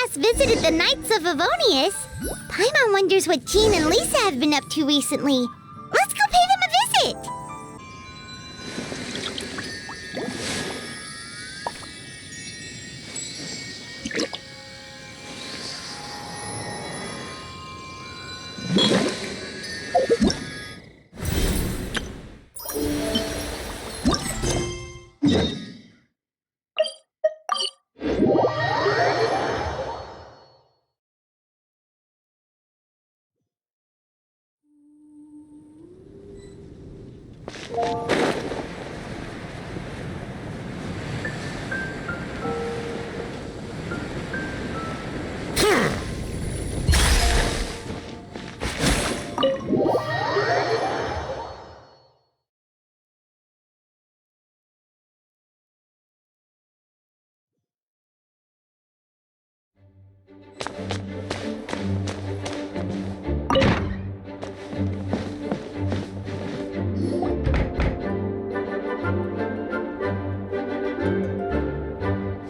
last visited the Knights of Avonius, Paimon wonders what Jean and Lisa have been up to recently. Let's go pay them a visit!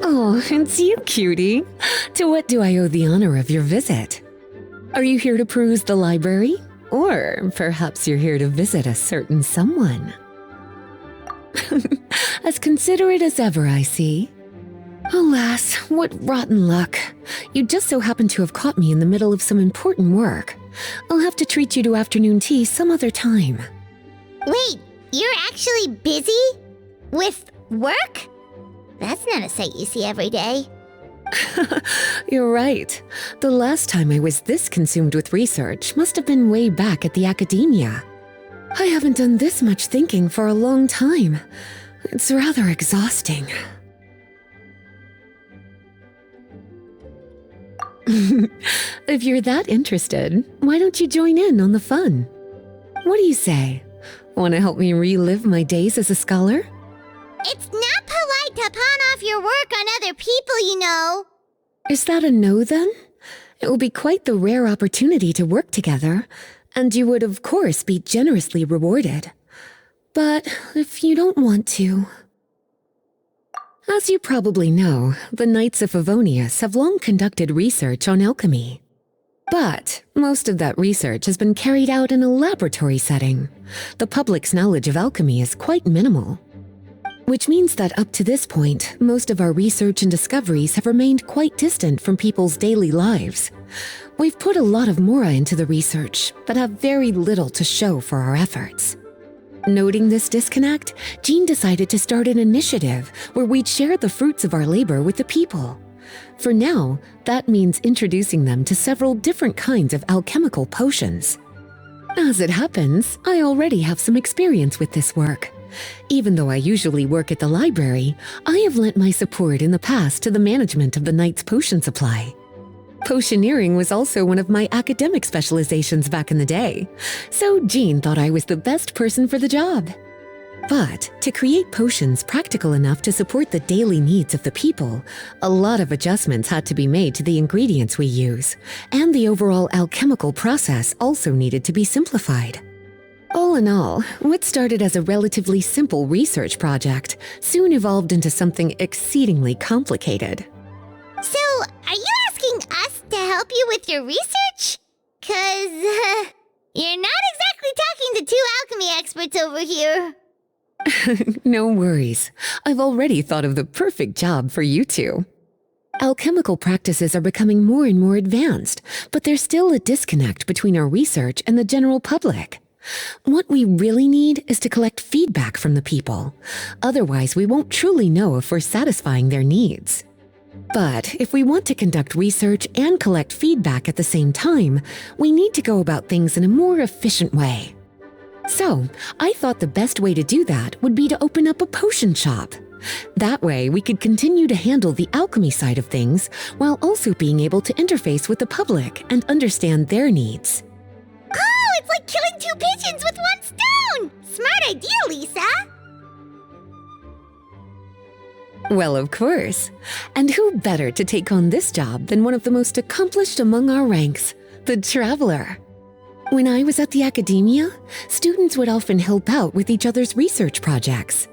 Oh, it's you, cutie. To what do I owe the honor of your visit? Are you here to peruse the library? Or perhaps you're here to visit a certain someone? As considerate as ever, I see. Alas, what rotten luck. You just so happen to have caught me in the middle of some important work. I'll have to treat you to afternoon tea some other time. Wait, you're actually busy? With work? That's not a sight you see every day. You're right. The last time I was this consumed with research must have been way back at the academia. I haven't done this much thinking for a long time. It's rather exhausting. If you're that interested, why don't you join in on the fun? What do you say? Want to help me relive my days as a scholar? It's not polite to pawn off your work on other people, you know. Is that a no, then? It will be quite the rare opportunity to work together, and you would, of course, be generously rewarded. But if you don't want to... As you probably know, the Knights of Avonius have long conducted research on alchemy. But most of that research has been carried out in a laboratory setting. The public's knowledge of alchemy is quite minimal. Which means that up to this point, most of our research and discoveries have remained quite distant from people's daily lives. We've put a lot of mora into the research, but have very little to show for our efforts. Noting this disconnect, Jean decided to start an initiative where we'd share the fruits of our labor with the people. For now, that means introducing them to several different kinds of alchemical potions. As it happens, I already have some experience with this work. Even though I usually work at the library, I have lent my support in the past to the management of the Knight's potion supply. Potioneering was also one of my academic specializations back in the day, so Jean thought I was the best person for the job. But to create potions practical enough to support the daily needs of the people, a lot of adjustments had to be made to the ingredients we use, and the overall alchemical process also needed to be simplified. All in all, what started as a relatively simple research project soon evolved into something exceedingly complicated. So, are you asking us to help you with your research? 'Cause, you're not exactly talking to two alchemy experts over here. No worries. I've already thought of the perfect job for you two. Alchemical practices are becoming more and more advanced, but there's still a disconnect between our research and the general public. What we really need is to collect feedback from the people. Otherwise, we won't truly know if we're satisfying their needs. But if we want to conduct research and collect feedback at the same time, we need to go about things in a more efficient way. So, I thought the best way to do that would be to open up a potion shop. That way, we could continue to handle the alchemy side of things while also being able to interface with the public and understand their needs. Oh, it's like killing two pigeons with one stone! Smart idea, Lisa! Well, of course. And who better to take on this job than one of the most accomplished among our ranks, the Traveler? When I was at the academia, students would often help out with each other's research projects.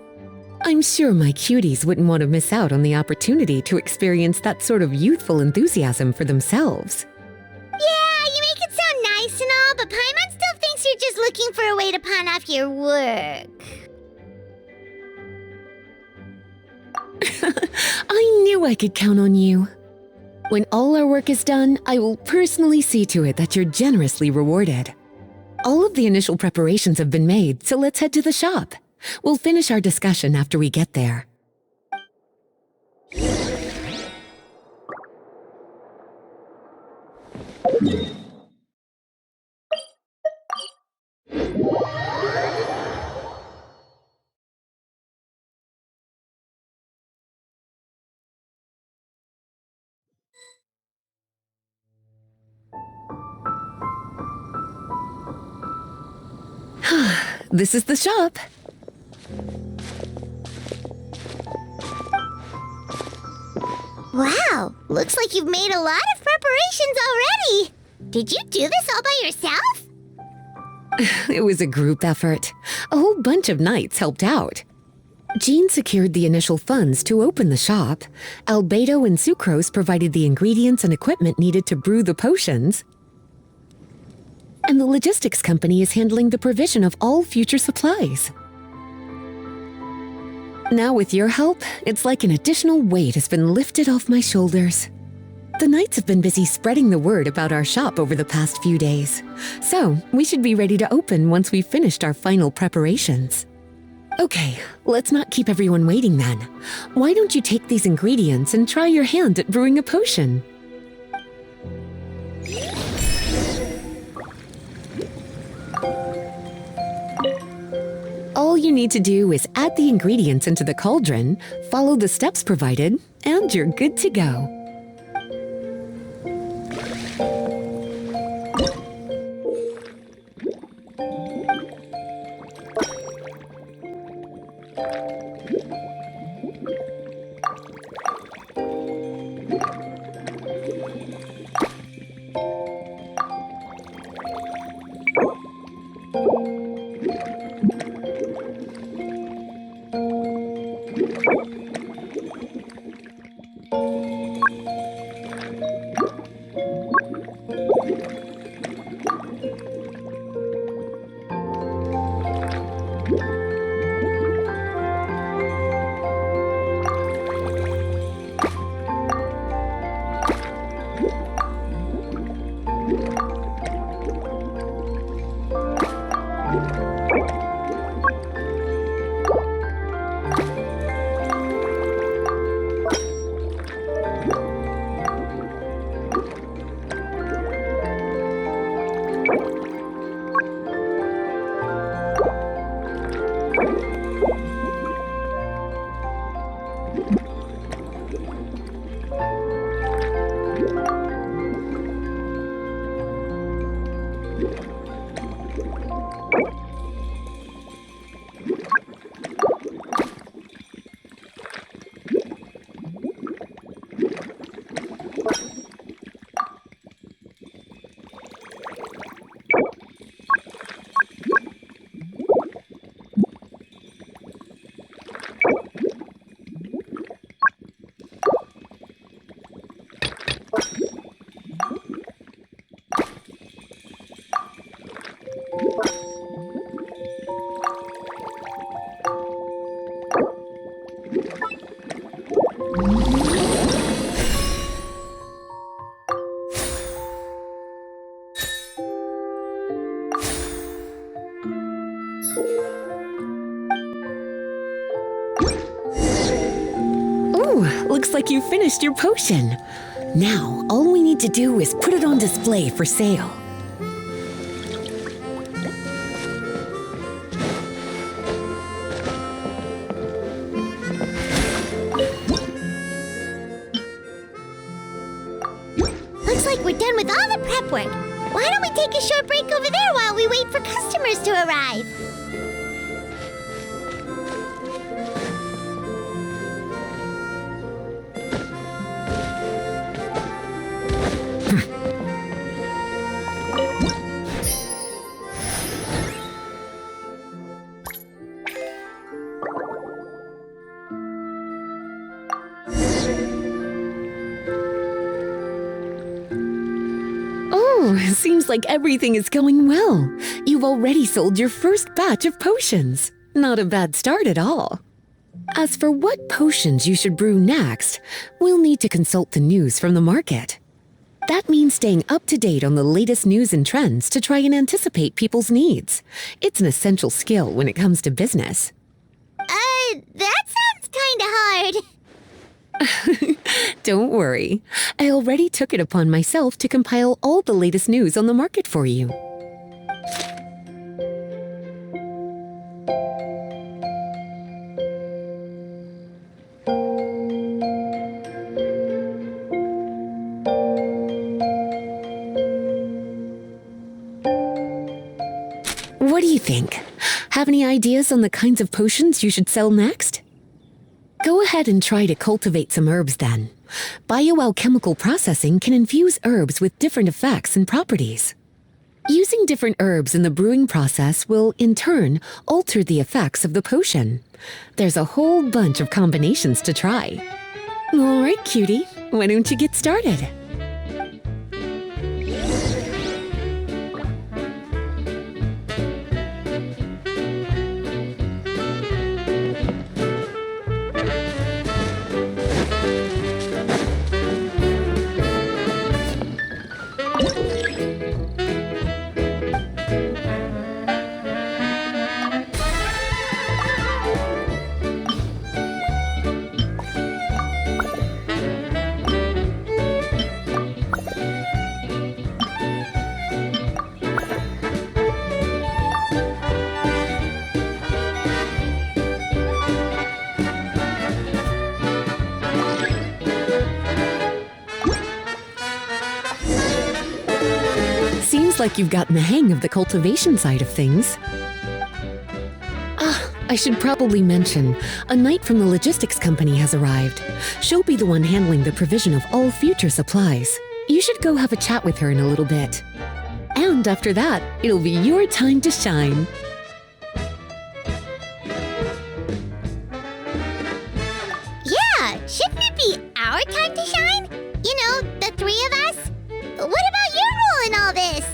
I'm sure my cuties wouldn't want to miss out on the opportunity to experience that sort of youthful enthusiasm for themselves. Yeah, you make it sound nice and all, but Paimon still thinks you're just looking for a way to pawn off your work. I knew I could count on you. When all our work is done, I will personally see to it that you're generously rewarded. All of the initial preparations have been made, so let's head to the shop. We'll finish our discussion after we get there. This is the shop. Wow, looks like you've made a lot of preparations already. Did you do this all by yourself? It was a group effort. A whole bunch of knights helped out. Jean secured the initial funds to open the shop. Albedo and Sucrose provided the ingredients and equipment needed to brew the potions. And the logistics company is handling the provision of all future supplies. Now with your help, it's like an additional weight has been lifted off my shoulders. The knights have been busy spreading the word about our shop over the past few days, so we should be ready to open once we've finished our final preparations. Okay, let's not keep everyone waiting then. Why don't you take these ingredients and try your hand at brewing a potion? All you need to do is add the ingredients into the cauldron, follow the steps provided, and you're good to go. Looks like you finished your potion. Now, all we need to do is put it on display for sale. Looks like we're done with all the prep work. Why don't we take a short break over there while we wait for customers to arrive? Oh, seems like everything is going well. You've already sold your first batch of potions. Not a bad start at all. As for what potions you should brew next, we'll need to consult the news from the market. That means staying up to date on the latest news and trends to try and anticipate people's needs. It's an essential skill when it comes to business. That sounds kinda hard. Don't worry. I already took it upon myself to compile all the latest news on the market for you. What do you think? Have any ideas on the kinds of potions you should sell next? Go ahead and try to cultivate some herbs then. Bioalchemical processing can infuse herbs with different effects and properties. Using different herbs in the brewing process will, in turn, alter the effects of the potion. There's a whole bunch of combinations to try. All right, cutie, why don't you get started? Seems like you've gotten the hang of the cultivation side of things. I should probably mention, a knight from the logistics company has arrived. She'll be the one handling the provision of all future supplies. You should go have a chat with her in a little bit. And after that, it'll be your time to shine. Yeah, shouldn't it be our time to shine? You know, the three of us? What about your role in all this?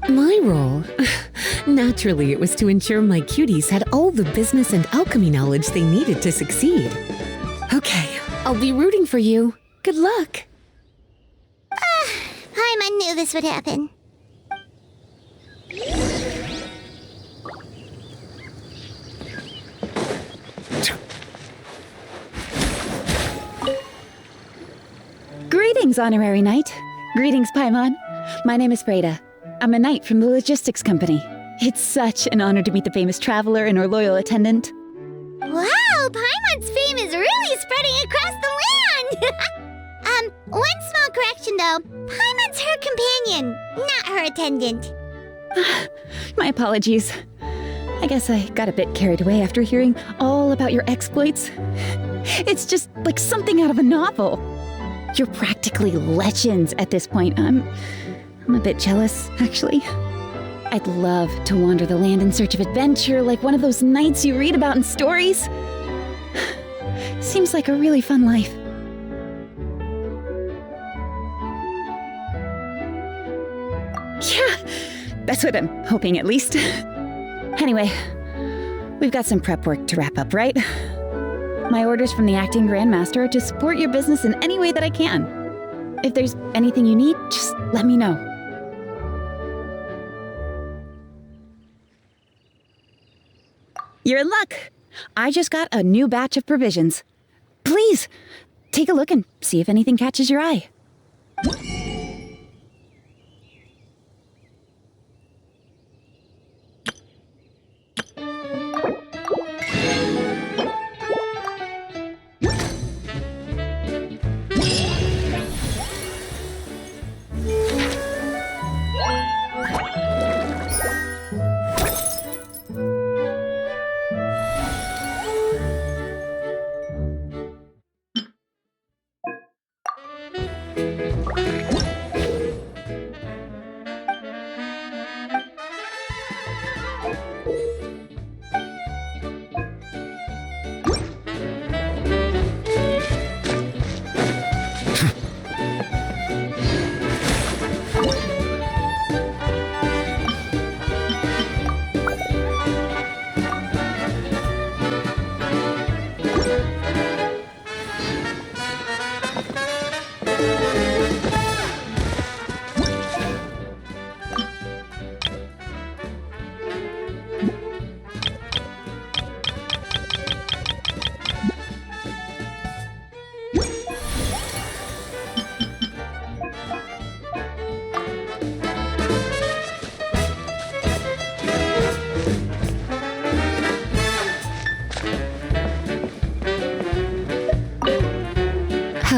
My role? Naturally, it was to ensure my cuties had all the business and alchemy knowledge they needed to succeed. Okay, I'll be rooting for you. Good luck. Paimon knew this would happen. Greetings, Honorary Knight. Greetings, Paimon. My name is Freda. I'm a knight from the logistics company. It's such an honor to meet the famous traveler and her loyal attendant. Wow, Paimon's fame is really spreading across the land! One small correction though. Paimon's her companion, not her attendant. My apologies. I guess I got a bit carried away after hearing all about your exploits. It's just like something out of a novel. You're practically legends at this point. I'm a bit jealous, actually. I'd love to wander the land in search of adventure like one of those knights you read about in stories. Seems like a really fun life. Yeah, that's what I'm hoping at least. Anyway, we've got some prep work to wrap up, right? My orders from the acting Grandmaster are to support your business in any way that I can. If there's anything you need, just let me know. You're in luck. I just got a new batch of provisions. Please, take a look and see if anything catches your eye.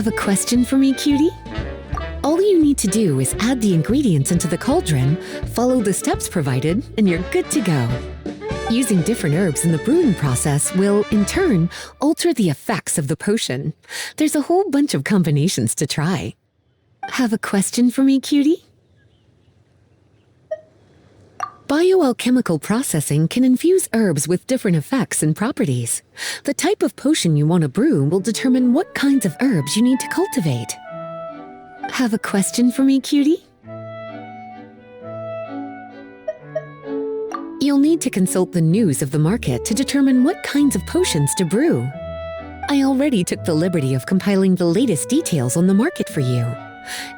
Have a question for me, cutie? All you need to do is add the ingredients into the cauldron, follow the steps provided, and you're good to go. Using different herbs in the brewing process will, in turn, alter the effects of the potion. There's a whole bunch of combinations to try. Have a question for me, cutie? Bioalchemical processing can infuse herbs with different effects and properties. The type of potion you want to brew will determine what kinds of herbs you need to cultivate. Have a question for me, cutie? You'll need to consult the news of the market to determine what kinds of potions to brew. I already took the liberty of compiling the latest details on the market for you.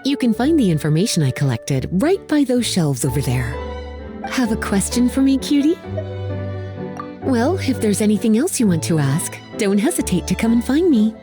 You can find the information I collected right by those shelves over there. Have a question for me, cutie? Well, if there's anything else you want to ask, don't hesitate to come and find me.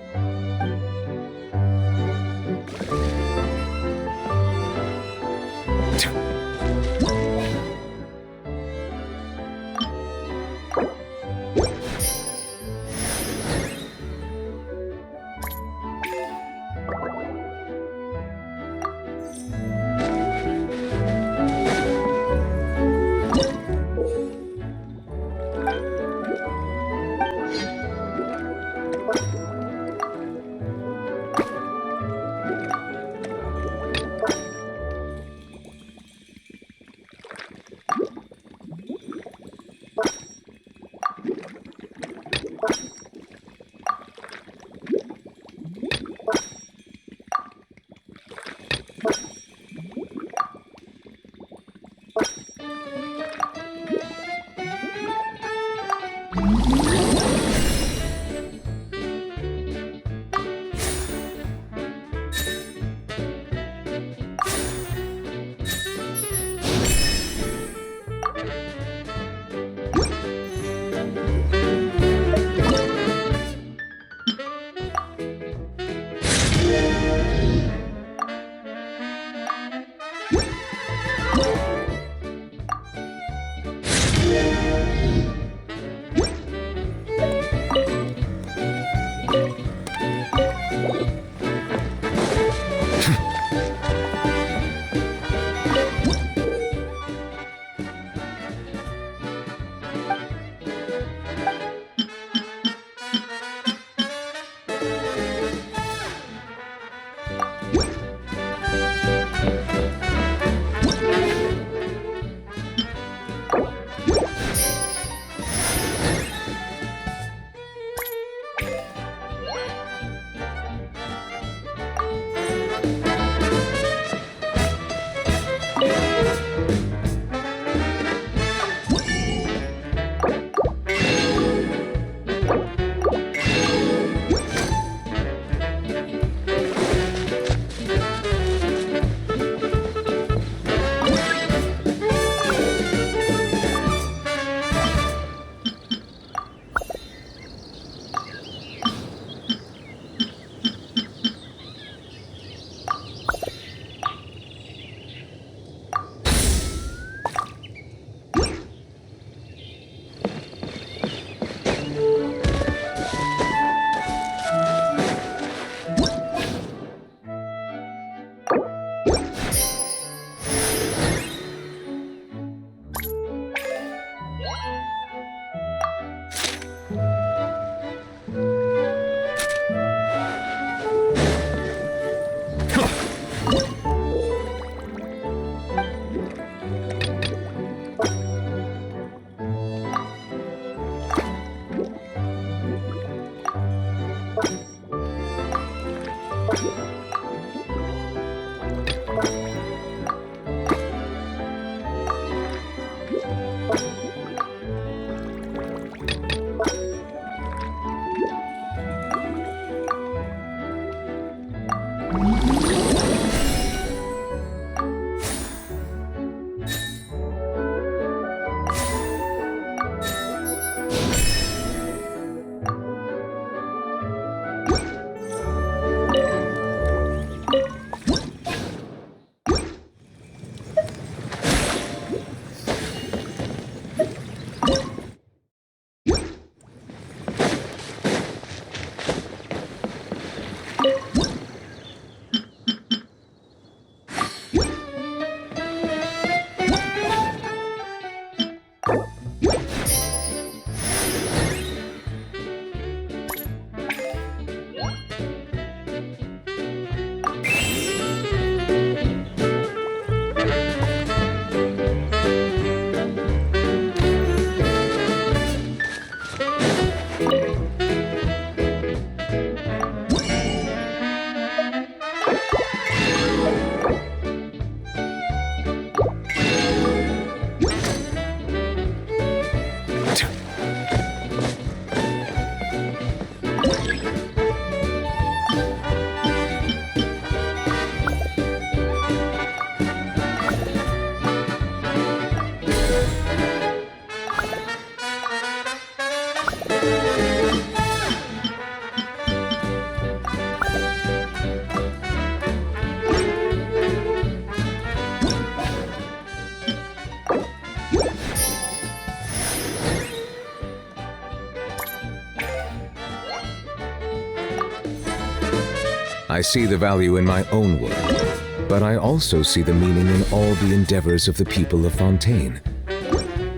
see the value in my own work, but I also see the meaning in all the endeavors of the people of Fontaine.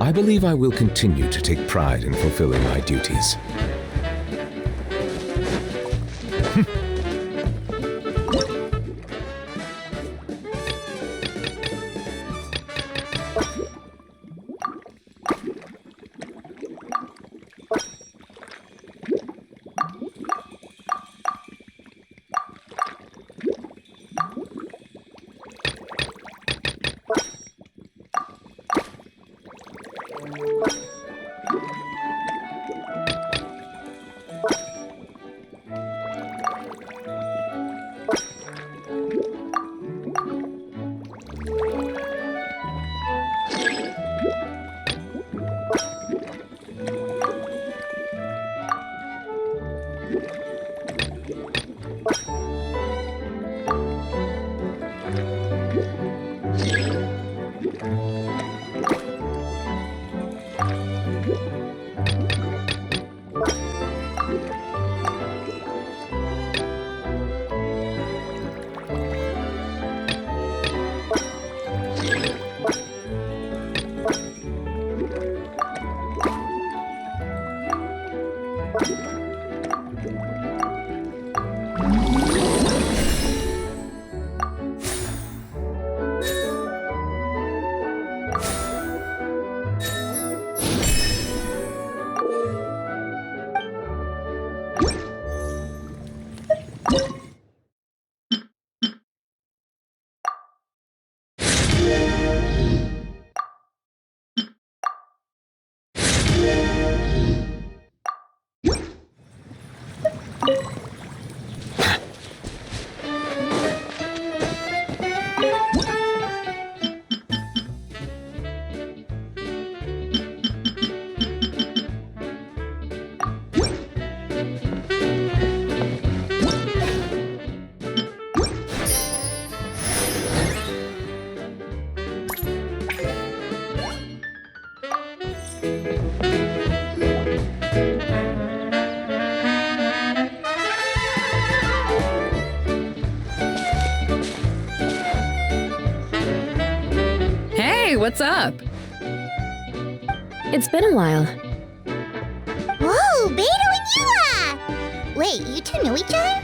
I believe I will continue to take pride in fulfilling my duties. What's up? It's been a while. Whoa, Beto and Yua! Wait, you two know each other?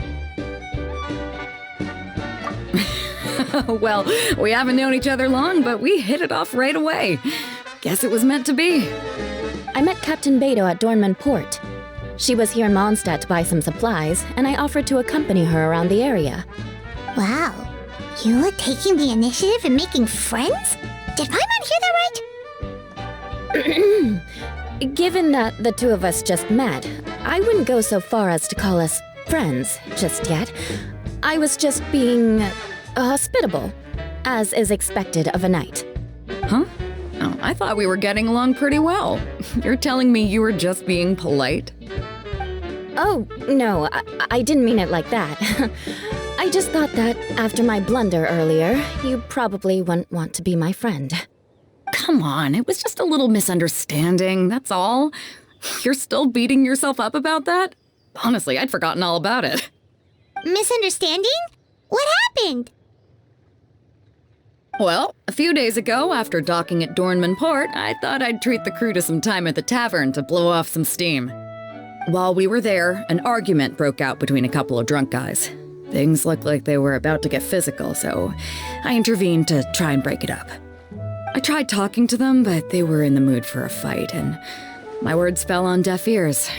Well, we haven't known each other long, but we hit it off right away. Guess it was meant to be. I met Captain Beto at Dornman Port. She was here in Mondstadt to buy some supplies, and I offered to accompany her around the area. Wow, Yua taking the initiative and making friends? Did Paimon hear that right? Given that the two of us just met, I wouldn't go so far as to call us friends just yet. I was just being hospitable, as is expected of a knight. Huh? Oh, I thought we were getting along pretty well. You're telling me you were just being polite? Oh, no, I didn't mean it like that. I just thought that after my blunder earlier, you probably wouldn't want to be my friend. Come on, it was just a little misunderstanding, that's all. You're still beating yourself up about that? Honestly, I'd forgotten all about it. Misunderstanding? What happened? Well, a few days ago, after docking at Dornman Port, I thought I'd treat the crew to some time at the tavern to blow off some steam. While we were there, an argument broke out between a couple of drunk guys. Things looked like they were about to get physical, so I intervened to try and break it up. I tried talking to them, but they were in the mood for a fight, and my words fell on deaf ears.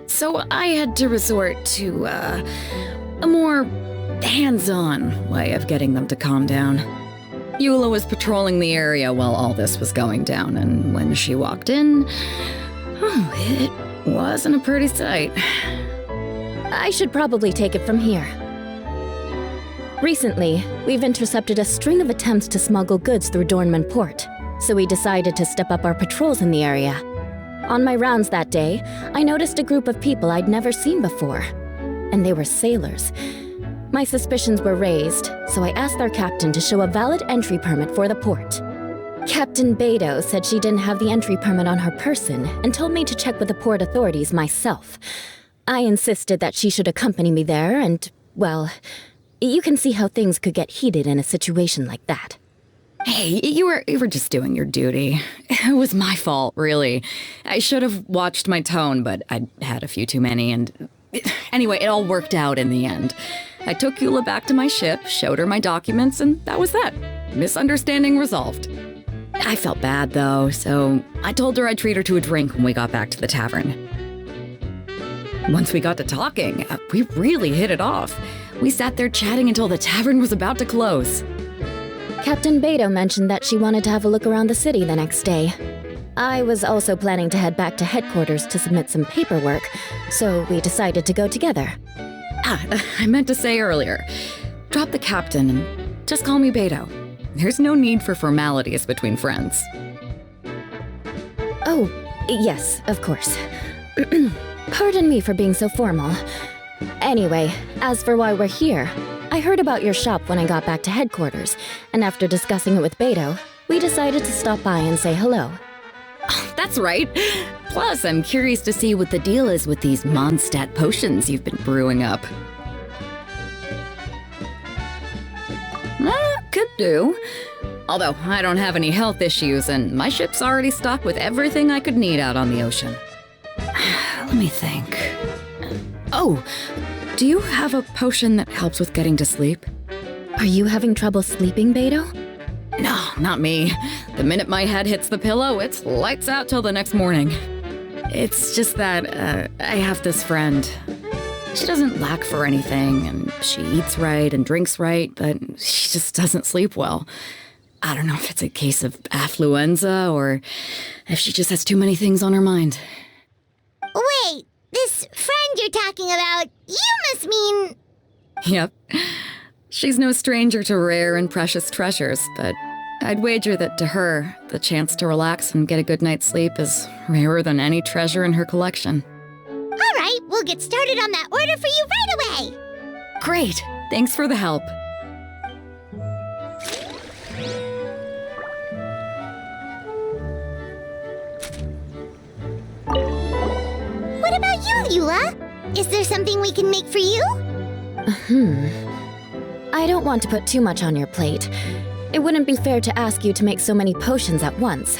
So I had to resort to, a more hands-on way of getting them to calm down. Eula was patrolling the area while all this was going down, and when she walked in, it wasn't a pretty sight. I should probably take it from here. Recently, we've intercepted a string of attempts to smuggle goods through Dornman Port, so we decided to step up our patrols in the area. On my rounds that day, I noticed a group of people I'd never seen before, and they were sailors. My suspicions were raised, so I asked our captain to show a valid entry permit for the port. Captain Beto said she didn't have the entry permit on her person and told me to check with the port authorities myself. I insisted that she should accompany me there and, well, You can see how things could get heated in a situation like that. Hey, you were just doing your duty. It was my fault, really. I should have watched my tone, but I'd had a few too many, and... Anyway, it all worked out in the end. I took Eula back to my ship, showed her my documents, and that was that. Misunderstanding resolved. I felt bad, though, so I told her I'd treat her to a drink when we got back to the tavern. Once we got to talking, we really hit it off. We sat there chatting until the tavern was about to close. Captain Beto mentioned that she wanted to have a look around the city the next day. I was also planning to head back to headquarters to submit some paperwork, so we decided to go together. I meant to say earlier, drop the captain and just call me Beto. There's no need for formalities between friends. Oh, yes, of course. Pardon me for being so formal. Anyway, as for why we're here, I heard about your shop when I got back to headquarters, and after discussing it with Beto, we decided to stop by and say hello. That's right. Plus, I'm curious to see what the deal is with these Mondstadt potions you've been brewing up. Could do. Although, I don't have any health issues, and my ship's already stocked with everything I could need out on the ocean. Let me think. Oh, do you have a potion that helps with getting to sleep? Are you having trouble sleeping, Beto? No, not me. The minute my head hits the pillow, it's lights out till the next morning. It's just that, I have this friend. She doesn't lack for anything, and she eats right and drinks right, but she just doesn't sleep well. I don't know if it's a case of affluenza or if she just has too many things on her mind. Wait, this friend you're talking about, you must mean... Yep. She's no stranger to rare and precious treasures, but I'd wager that to her, the chance to relax and get a good night's sleep is rarer than any treasure in her collection. All right, we'll get started on that order for you right away. Great! Thanks for the help. What about you, Eula? Is there something we can make for you? I don't want to put too much on your plate. It wouldn't be fair to ask you to make so many potions at once.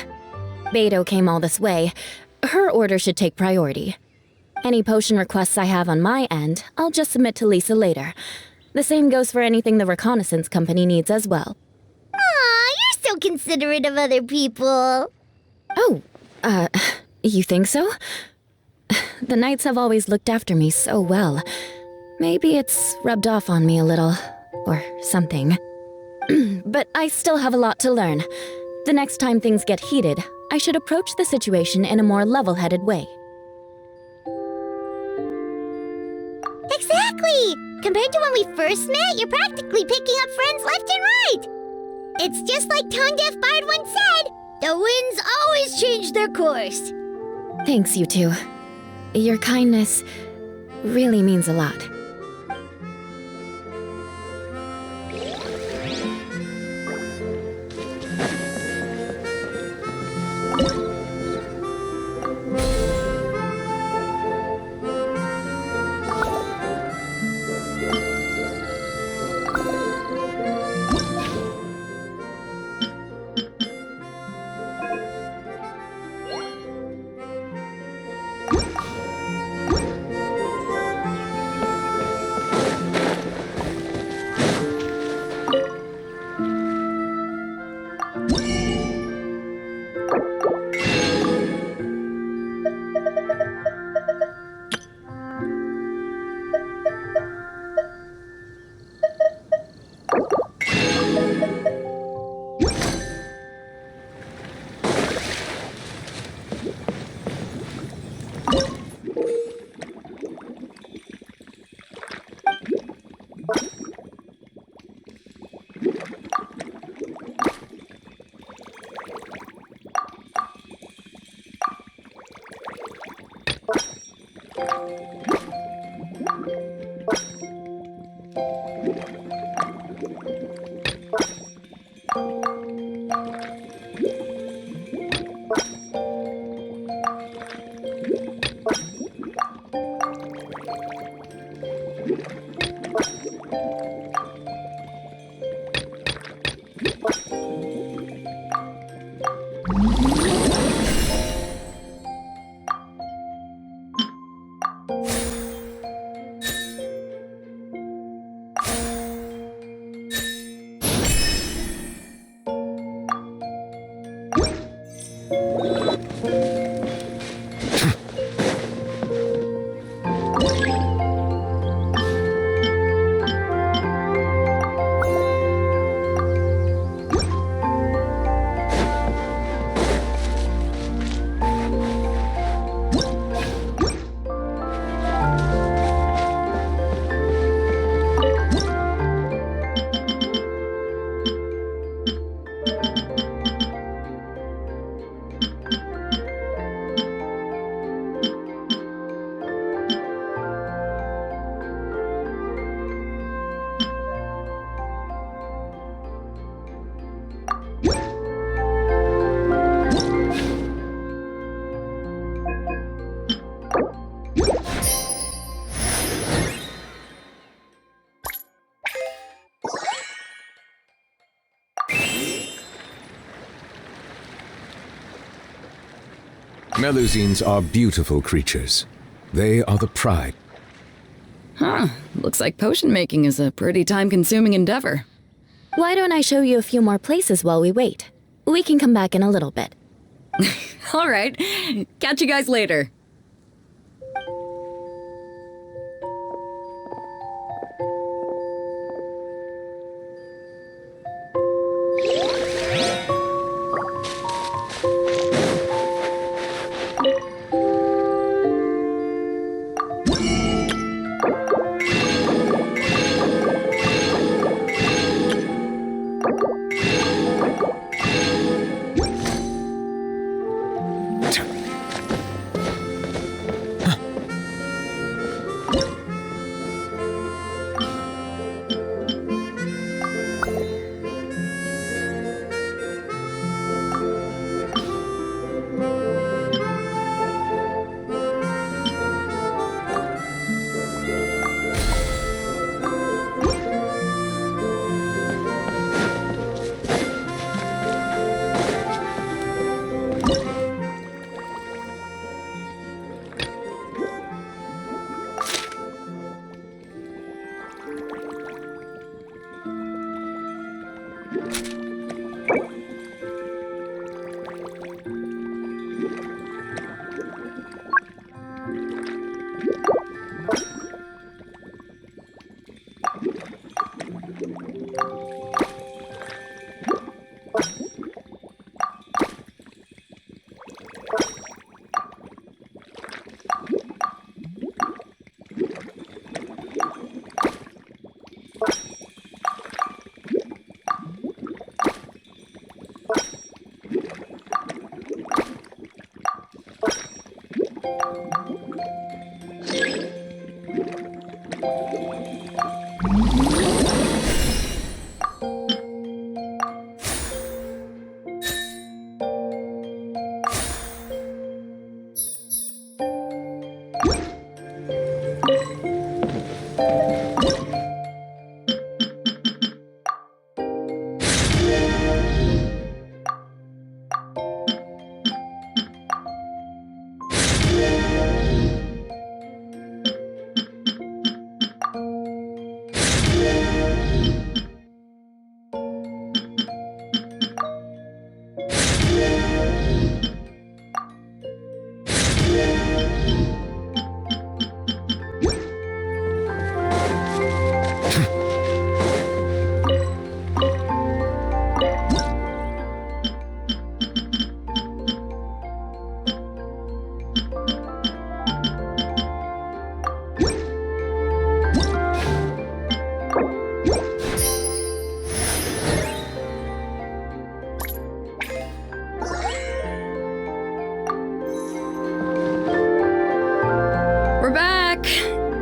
Beto came all this way. Her order should take priority. Any potion requests I have on my end, I'll just submit to Lisa later. The same goes for anything the reconnaissance company needs as well. Aw, you're so considerate of other people. Oh, you think so? The Knights have always looked after me so well. Maybe it's rubbed off on me a little, or something. But I still have a lot to learn. The next time things get heated, I should approach the situation in a more level-headed way. Exactly! Compared to when we first met, you're practically picking up friends left and right. It's just like Tone Deaf Bard once said, the winds always change their course. Thanks, you two. Your kindness really means a lot. Melusines are beautiful creatures. They are the pride. Huh. Looks like potion making is a pretty time-consuming endeavor. Why don't I show you a few more places while we wait? We can come back in a little bit. All right. Catch you guys later.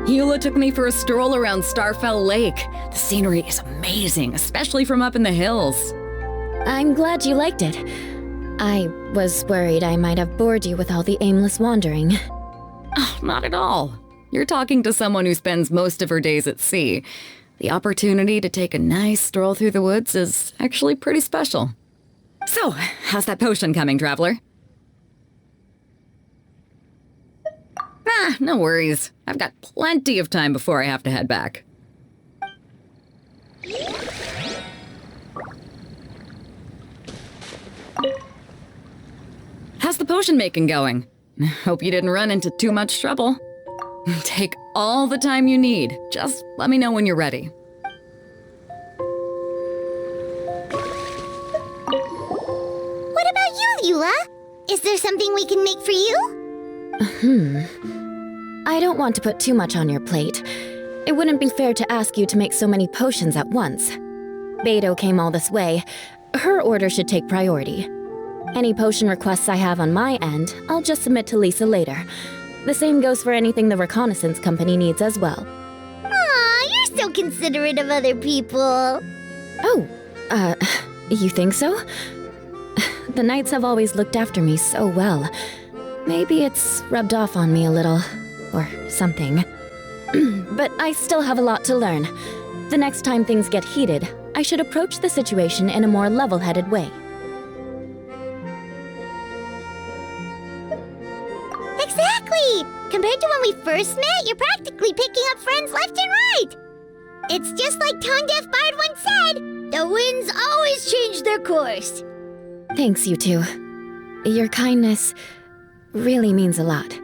Eula took me for a stroll around Starfell Lake. The scenery is amazing, especially from up in the hills. I'm glad you liked it. I was worried I might have bored you with all the aimless wandering. Oh, not at all. You're talking to someone who spends most of her days at sea. The opportunity to take a nice stroll through the woods is actually pretty special. So, how's that potion coming, traveler? No worries. I've got plenty of time before I have to head back. How's the potion making going? Hope you didn't run into too much trouble. Take all the time you need. Just let me know when you're ready. What about you, Eula? Is there something we can make for you? I don't want to put too much on your plate. It wouldn't be fair to ask you to make so many potions at once. Beidou came all this way. Her order should take priority. Any potion requests I have on my end, I'll just submit to Lisa later. The same goes for anything the reconnaissance company needs as well. Aw, you're so considerate of other people. Oh, you think so? The knights have always looked after me so well. Maybe it's rubbed off on me a little, or something. But I still have a lot to learn. The next time things get heated, I should approach the situation in a more level-headed way. when we first met, you're practically picking up friends left and right. It's just like Tone Deaf Bard once said, the winds always change their course. Thanks, you two. Your kindness really means a lot.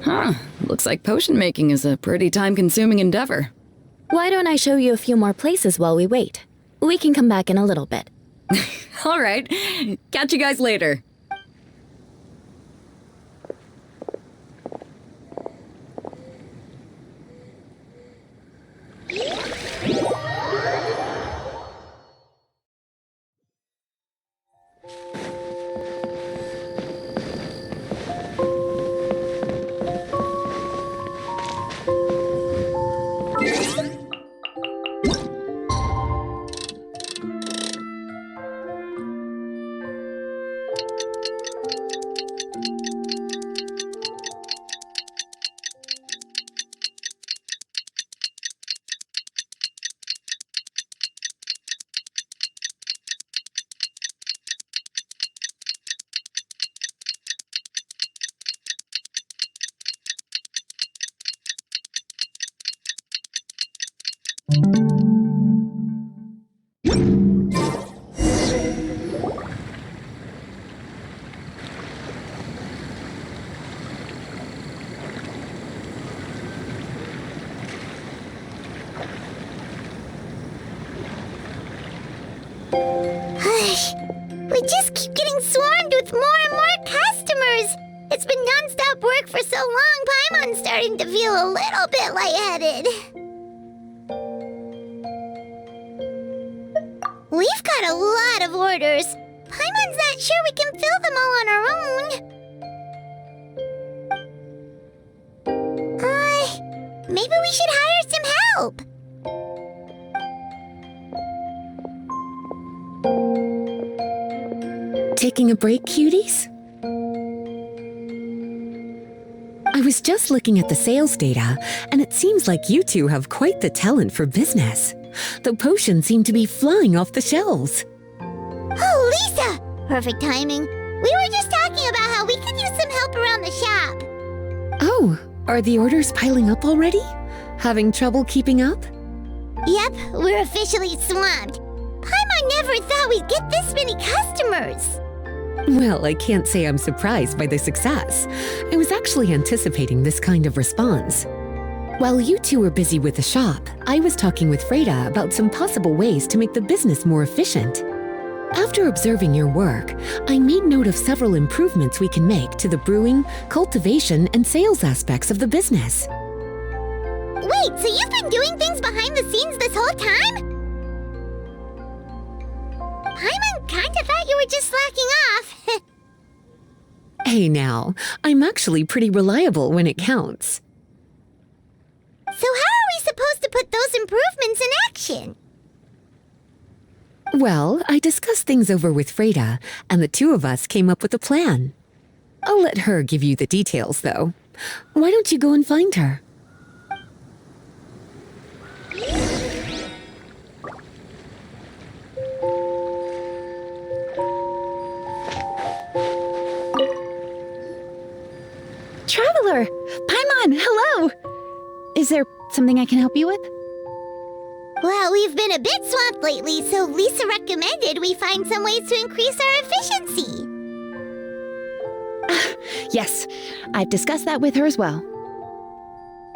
Huh. Looks like potion making is a pretty time-consuming endeavor. Why don't I show you a few more places while we wait? We can come back in a little bit. All right. Catch you guys later. We just keep getting swarmed with more and more customers. It's been non-stop work for so long, Paimon's starting to feel a little bit lightheaded. We've got a lot of orders. Paimon's not sure we can fill them all on our own. Maybe we should hire some help. Taking a break, cuties? I was just looking at the sales data, and it seems like you two have quite the talent for business. The potions seem to be flying off the shelves. Oh, Lisa! Perfect timing. We were just talking about how we could use some help around the shop. Oh, are the orders piling up already? Having trouble keeping up? Yep, we're officially swamped. Paimon never thought we'd get this many customers. Well, I can't say I'm surprised by the success. I was actually anticipating this kind of response. While you two were busy with the shop, I was talking with Freda about some possible ways to make the business more efficient. After observing your work, I made note of several improvements we can make to the brewing, cultivation, and sales aspects of the business. Wait, so you've been doing things behind the scenes this whole time? Paimon kinda thought you were just slacking off. Hey now, I'm actually pretty reliable when it counts. So how are we supposed to put those improvements in action? Well, I discussed things over with Freda, and the two of us came up with a plan. I'll let her give you the details, though. Why don't you go and find her? Traveler! Paimon, hello! Is there something I can help you with? Well, we've been a bit swamped lately, so Lisa recommended we find some ways to increase our efficiency. Yes, I've discussed that with her as well.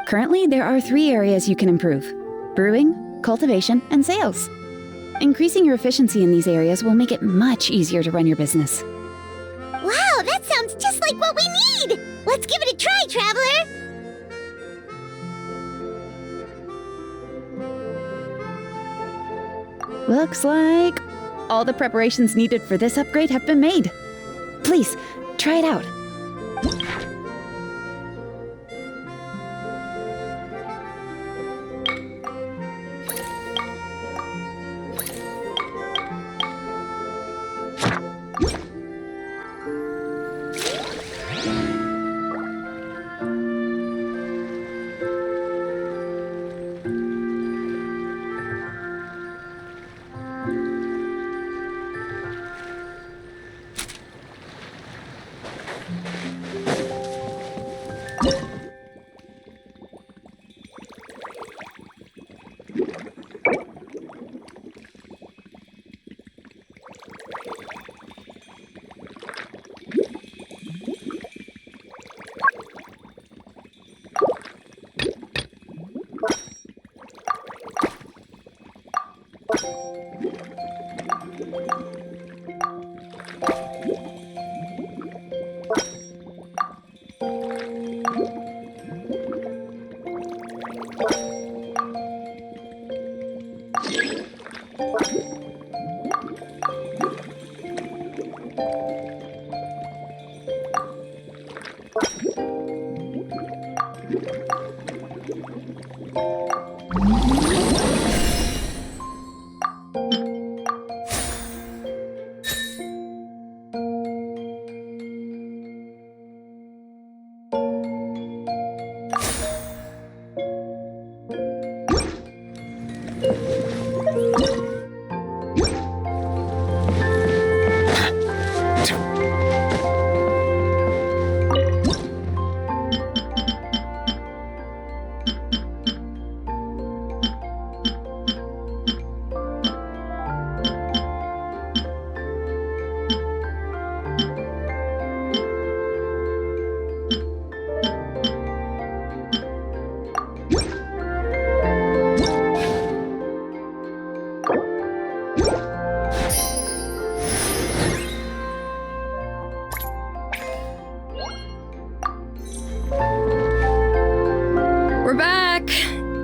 Currently, there are 3 areas you can improve: brewing, cultivation, and sales. Increasing your efficiency in these areas will make it much easier to run your business. Wow, that sounds just like what we need! Let's give it a try, Traveler! Looks like all the preparations needed for this upgrade have been made. Please, try it out.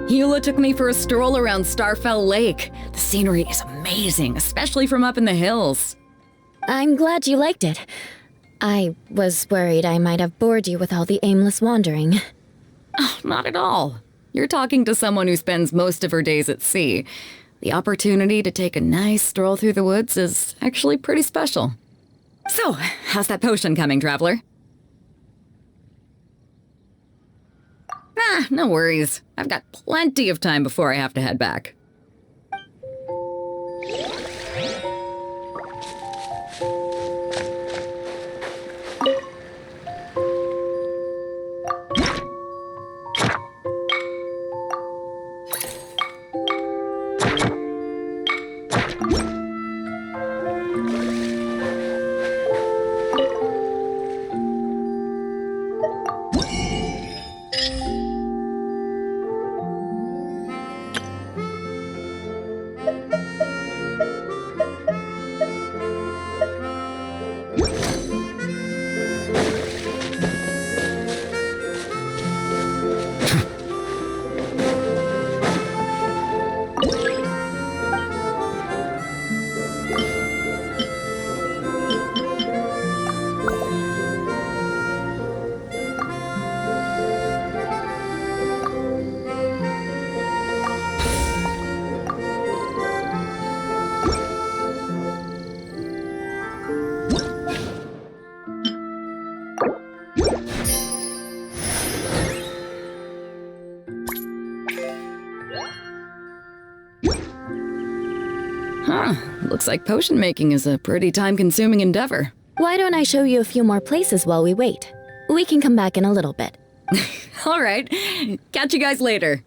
Eula took me for a stroll around Starfell Lake. The scenery is amazing, especially from up in the hills. I'm glad you liked it. I was worried I might have bored you with all the aimless wandering. Oh, not at all. You're talking to someone who spends most of her days at sea. The opportunity to take a nice stroll through the woods is actually pretty special. So, how's that potion coming, Traveler? Ah, no worries. I've got plenty of time before I have to head back. Huh. Looks like potion making is a pretty time-consuming endeavor. Why don't I show you a few more places while we wait? We can come back in a little bit. All right. Catch you guys later.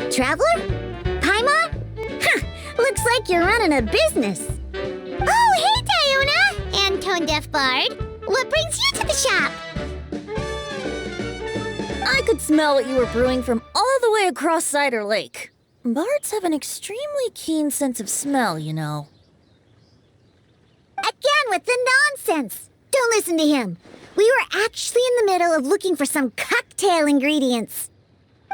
Traveler? Paimon? Huh, looks like you're running a business. Oh, hey, Diona! And Tone Deaf Bard. What brings you to the shop? I could smell what you were brewing from all the way across Cider Lake. Bards have an extremely keen sense of smell, you know. Again with the nonsense. Don't listen to him. We were actually in the middle of looking for some cocktail ingredients.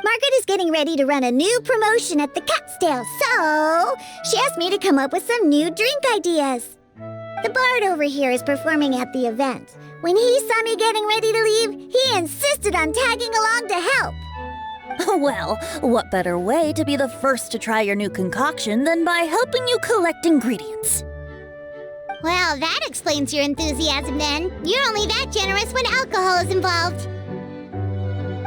Margaret is getting ready to run a new promotion at the Catstail, so she asked me to come up with some new drink ideas. The bard over here is performing at the event. When he saw me getting ready to leave, he insisted on tagging along to help. Well, what better way to be the first to try your new concoction than by helping you collect ingredients? Well, that explains your enthusiasm then. You're only that generous when alcohol is involved.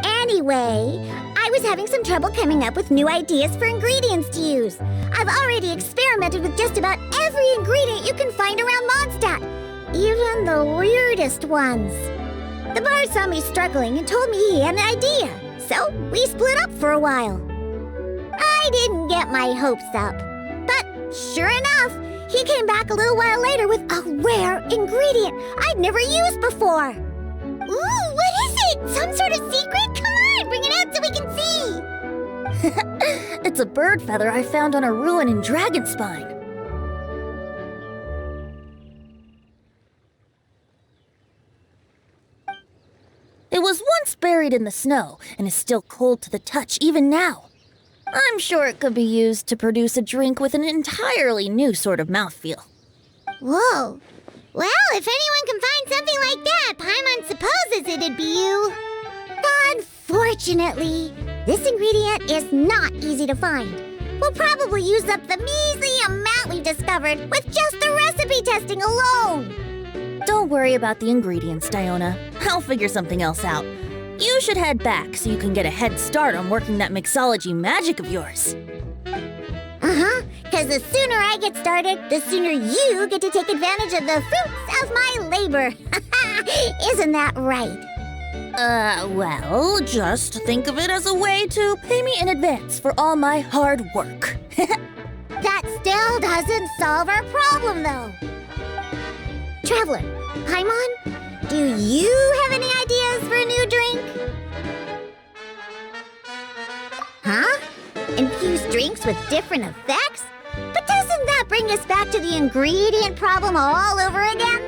Anyway, I was having some trouble coming up with new ideas for ingredients to use. I've already experimented with just about every ingredient you can find around Mondstadt, even the weirdest ones. The bar saw me struggling and told me he had an idea, so we split up for a while. I didn't get my hopes up, but sure enough, he came back a little while later with a rare ingredient I'd never used before. Ooh, what is it? Some sort of secret? Come on, bring it out so we can see. It's a bird feather I found on a ruin in Dragonspine. It was once buried in the snow and is still cold to the touch even now. I'm sure it could be used to produce a drink with an entirely new sort of mouthfeel. Whoa. Well, if anyone can find something like that, Paimon supposes it'd be you. Unfortunately, this ingredient is not easy to find. We'll probably use up the measly amount we've discovered with just the recipe testing alone. Don't worry about the ingredients, Diona. I'll figure something else out. You should head back so you can get a head start on working that mixology magic of yours. Because the sooner I get started, the sooner you get to take advantage of the fruits of my labor. Isn't that right? Well, just think of it as a way to pay me in advance for all my hard work. That still doesn't solve our problem, though. Traveler, Paimon, do you have any ideas for a new drink? Huh? Infused drinks with different effects? But doesn't that bring us back to the ingredient problem all over again?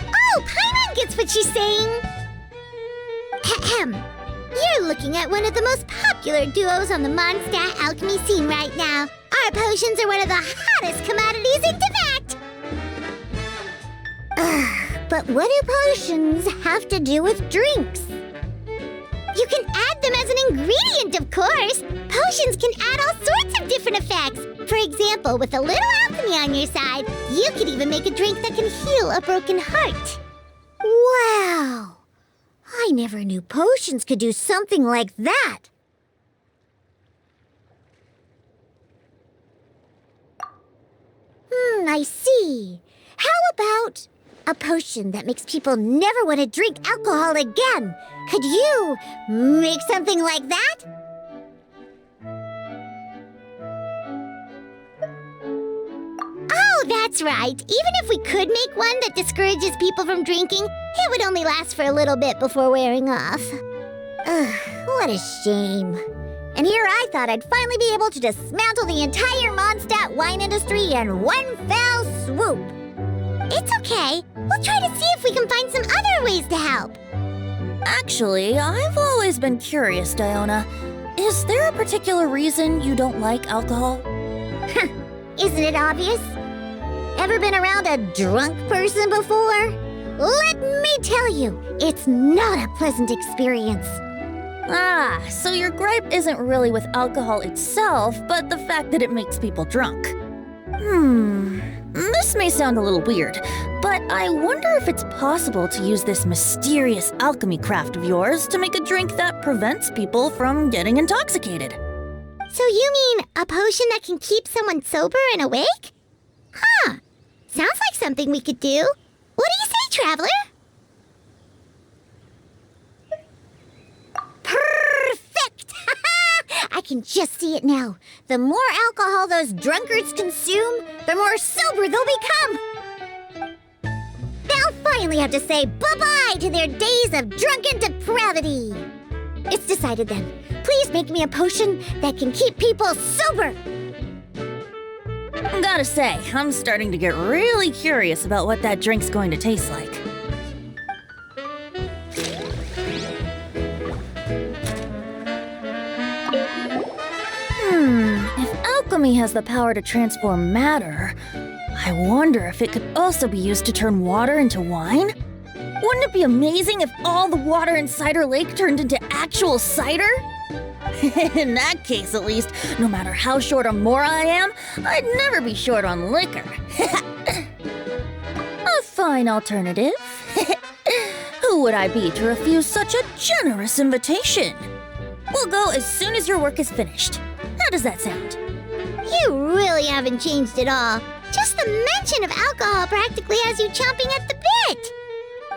Oh, Paimon gets what she's saying. Ahem. You're looking at one of the most popular duos on the Mondstadt alchemy scene right now. Our potions are one of the hottest commodities in Tibet! But what do potions have to do with drinks? You can add them as an ingredient, of course! Potions can add all sorts of different effects! For example, with a little alchemy on your side, you could even make a drink that can heal a broken heart. Wow! I never knew potions could do something like that! I see. How about a potion that makes people never want to drink alcohol again? Could you make something like that? Oh, that's right. Even if we could make one that discourages people from drinking, it would only last for a little bit before wearing off. Ugh, what a shame. And here I thought I'd finally be able to dismantle the entire Mondstadt wine industry in one fell swoop. It's okay. We'll try to see if we can find some other ways to help. Actually, I've always been curious, Diona. Is there a particular reason you don't like alcohol? Isn't it obvious? Ever been around a drunk person before? Let me tell you, it's not a pleasant experience. Ah, so your gripe isn't really with alcohol itself, but the fact that it makes people drunk. This may sound a little weird, but I wonder if it's possible to use this mysterious alchemy craft of yours to make a drink that prevents people from getting intoxicated. So you mean a potion that can keep someone sober and awake? Huh. Sounds like something we could do. What do you say, Traveler? Perfect! I can just see it now. The more alcohol those drunkards consume, the more sober they'll become. They'll finally have to say bye-bye to their days of drunken depravity. It's decided then. Please make me a potion that can keep people sober. Gotta say, I'm starting to get really curious about what that drink's going to taste like. If alchemy has the power to transform matter, I wonder if it could also be used to turn water into wine? Wouldn't it be amazing if all the water in Cider Lake turned into actual cider? In that case, at least, no matter how short on Mora I am, I'd never be short on liquor. A fine alternative. Who would I be to refuse such a generous invitation? We'll go as soon as your work is finished. How does that sound? You really haven't changed at all. Just the mention of alcohol practically has you chomping at the bit.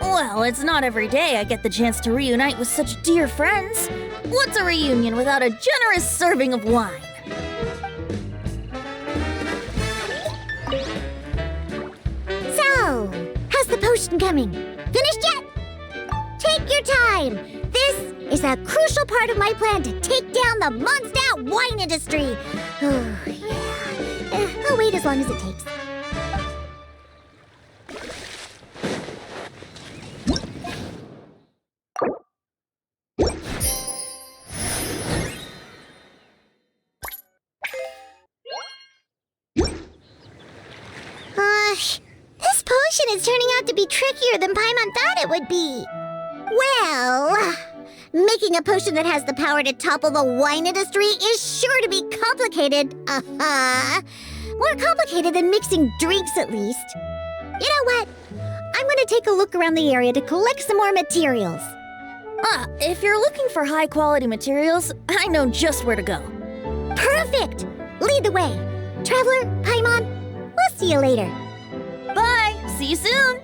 Well, it's not every day I get the chance to reunite with such dear friends. What's a reunion without a generous serving of wine? So, how's the potion coming? Finished yet? Take your time. This is a crucial part of my plan to take down the Mondstadt wine industry. Oh, yeah. I'll wait as long as it takes. This potion is turning out to be trickier than Paimon thought it would be. Well, making a potion that has the power to topple the wine industry is sure to be complicated. More complicated than mixing drinks, at least. You know what? I'm going to take a look around the area to collect some more materials. If you're looking for high-quality materials, I know just where to go. Perfect! Lead the way. Traveler, Paimon, we'll see you later. Bye! See you soon!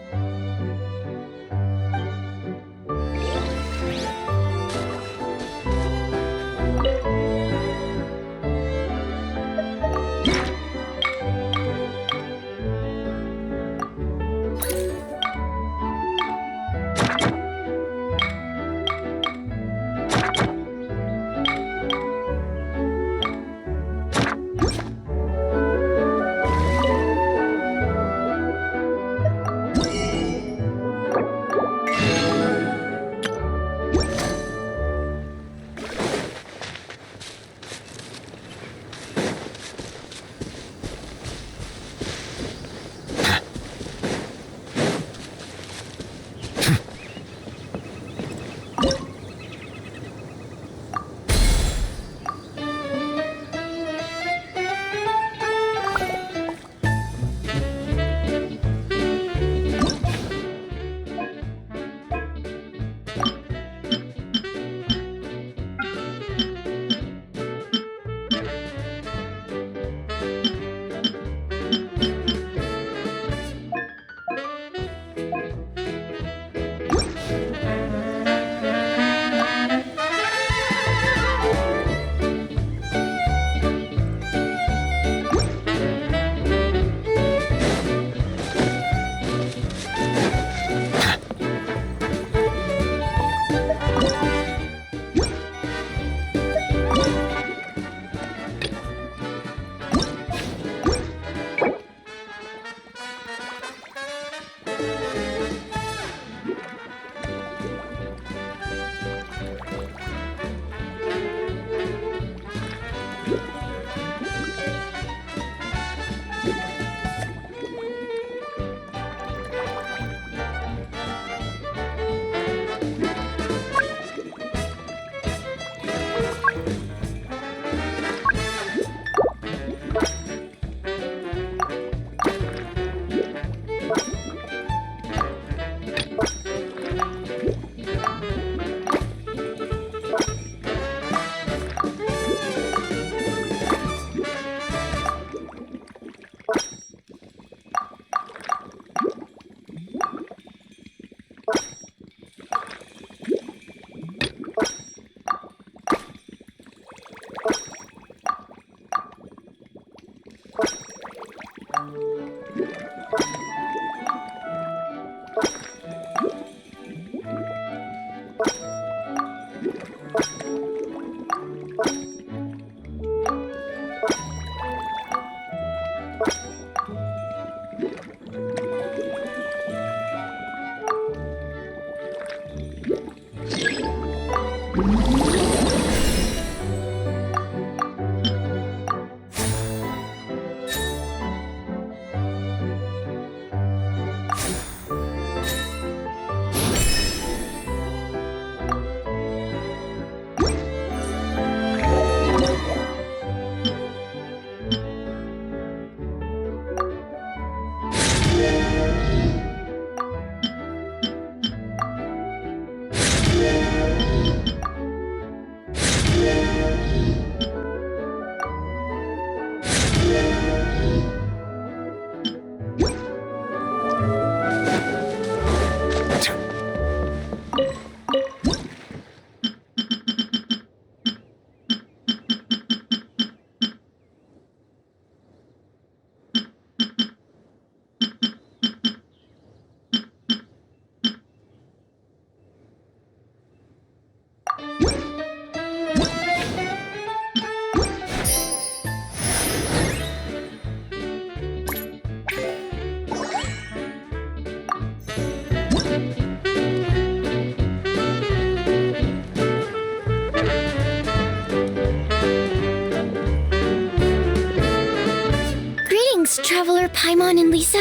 Traveler Paimon and Lisa?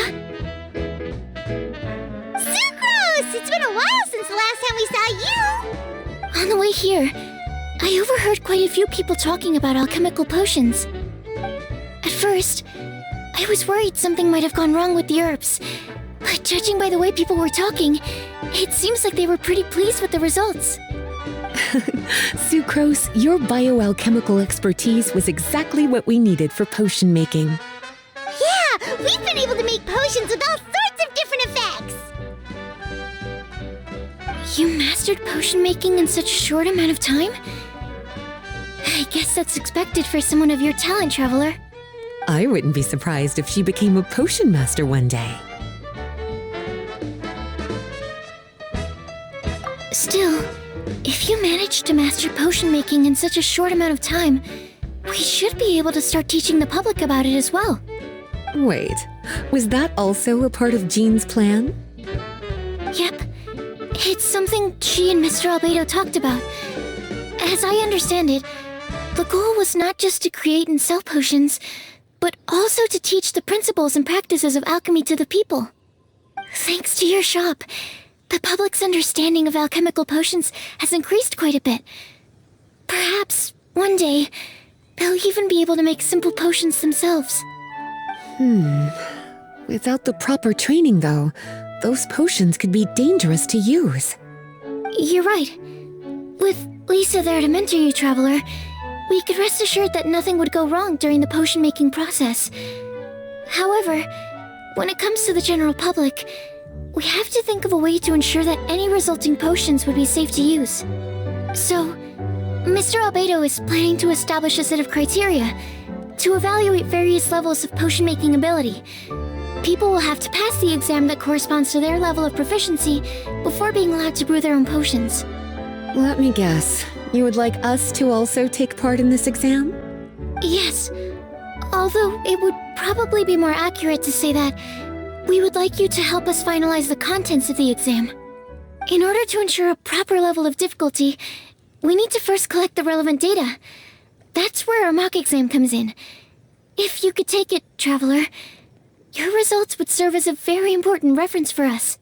Sucrose! It's been a while since the last time we saw you! On the way here, I overheard quite a few people talking about alchemical potions. At first, I was worried something might have gone wrong with the herbs, but judging by the way people were talking, it seems like they were pretty pleased with the results. Sucrose, your bioalchemical expertise was exactly what we needed for potion making. Yeah, we've been able to make potions with all sorts of different effects! You mastered potion making in such a short amount of time? I guess that's expected for someone of your talent, Traveler. I wouldn't be surprised if she became a potion master one day. Still, if you managed to master potion making in such a short amount of time, we should be able to start teaching the public about it as well. Wait, was that also a part of Jean's plan? Yep. It's something she and Mr. Albedo talked about. As I understand it, the goal was not just to create and sell potions, but also to teach the principles and practices of alchemy to the people. Thanks to your shop, the public's understanding of alchemical potions has increased quite a bit. Perhaps, one day, they'll even be able to make simple potions themselves. Without the proper training, though, those potions could be dangerous to use. You're right. With Lisa there to mentor you, Traveler, we could rest assured that nothing would go wrong during the potion-making process. However, when it comes to the general public, we have to think of a way to ensure that any resulting potions would be safe to use. So, Mr. Albedo is planning to establish a set of criteria to evaluate various levels of potion-making ability. People will have to pass the exam that corresponds to their level of proficiency before being allowed to brew their own potions. Let me guess. You would like us to also take part in this exam? Yes, although it would probably be more accurate to say that we would like you to help us finalize the contents of the exam. In order to ensure a proper level of difficulty, we need to first collect the relevant data. That's where our mock exam comes in. If you could take it, Traveler, your results would serve as a very important reference for us.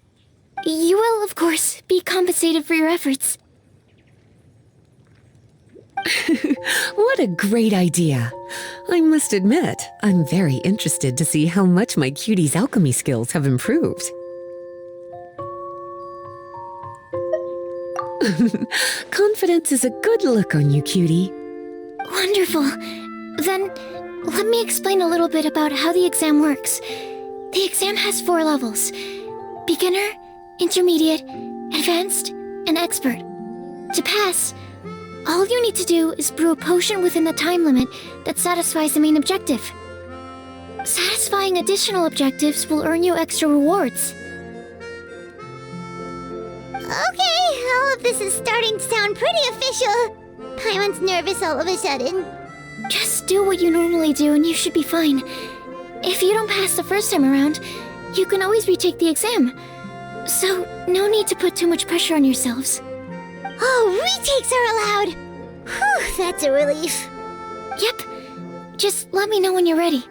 You will, of course, be compensated for your efforts. What a great idea! I must admit, I'm very interested to see how much my cutie's alchemy skills have improved. Confidence is a good look on you, cutie. Wonderful. Then, let me explain a little bit about how the exam works. The exam has 4 levels: beginner, intermediate, advanced, and expert. To pass, all you need to do is brew a potion within the time limit that satisfies the main objective. Satisfying additional objectives will earn you extra rewards. Okay, all of this is starting to sound pretty official. Paimon's nervous all of a sudden. Just do what you normally do and you should be fine. If you don't pass the first time around, you can always retake the exam. So, no need to put too much pressure on yourselves. Oh, retakes are allowed! Whew, that's a relief. Yep. Just let me know when you're ready.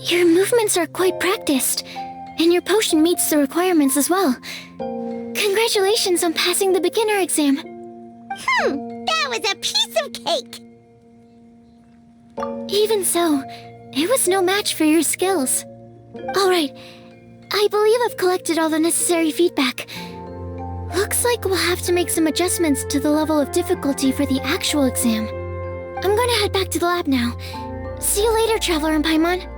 Your movements are quite practiced, and your potion meets the requirements as well. Congratulations on passing the beginner exam. That was a piece of cake. Even so, it was no match for your skills. Alright, I believe I've collected all the necessary feedback. Looks like we'll have to make some adjustments to the level of difficulty for the actual exam. I'm gonna head back to the lab now. See you later, Traveler and Paimon.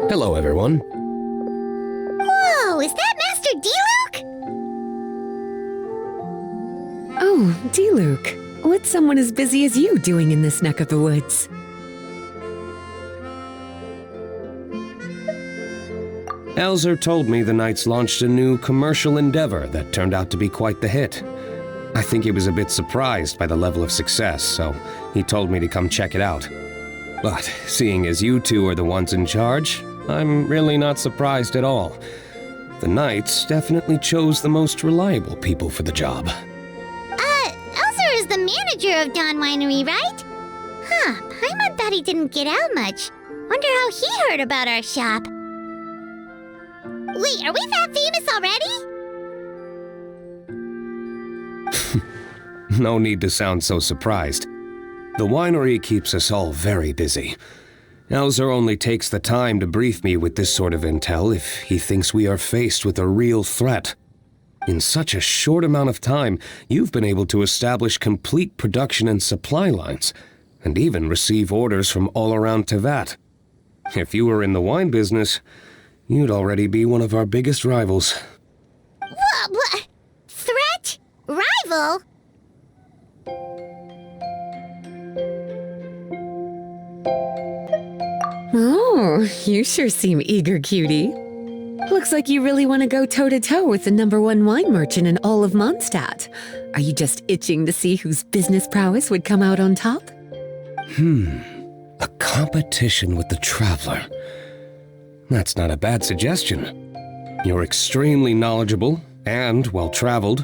Hello, everyone. Whoa, is that Master D-Luke? Oh, D-Luke. What's someone as busy as you doing in this neck of the woods? Elzer told me the Knights launched a new commercial endeavor that turned out to be quite the hit. I think he was a bit surprised by the level of success, so he told me to come check it out. But seeing as you two are the ones in charge, I'm really not surprised at all. The Knights definitely chose the most reliable people for the job. Elzer is the manager of Dawn Winery, right? Huh, Paimon thought he didn't get out much. Wonder how he heard about our shop. Wait, are we that famous already? No need to sound so surprised. The winery keeps us all very busy. Elzer only takes the time to brief me with this sort of intel if he thinks we are faced with a real threat. In such a short amount of time, you've been able to establish complete production and supply lines, and even receive orders from all around Tevat. If you were in the wine business, you'd already be one of our biggest rivals. What? Threat? Rival? Oh, you sure seem eager, cutie. Looks like you really want to go toe-to-toe with the #1 wine merchant in all of Mondstadt. Are you just itching to see whose business prowess would come out on top? A competition with the Traveler. That's not a bad suggestion. You're extremely knowledgeable and well-traveled.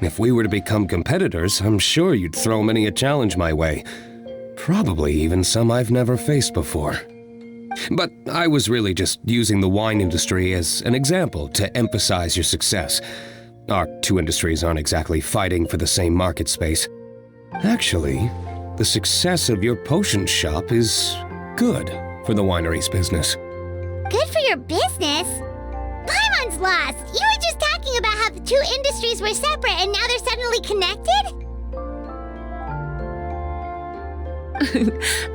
If we were to become competitors, I'm sure you'd throw many a challenge my way. Probably even some I've never faced before. But I was really just using the wine industry as an example to emphasize your success. Our two industries aren't exactly fighting for the same market space. Actually, the success of your potion shop is good for the winery's business. Good for your business? Paimon's lost! You were just talking about how the two industries were separate and now they're suddenly connected?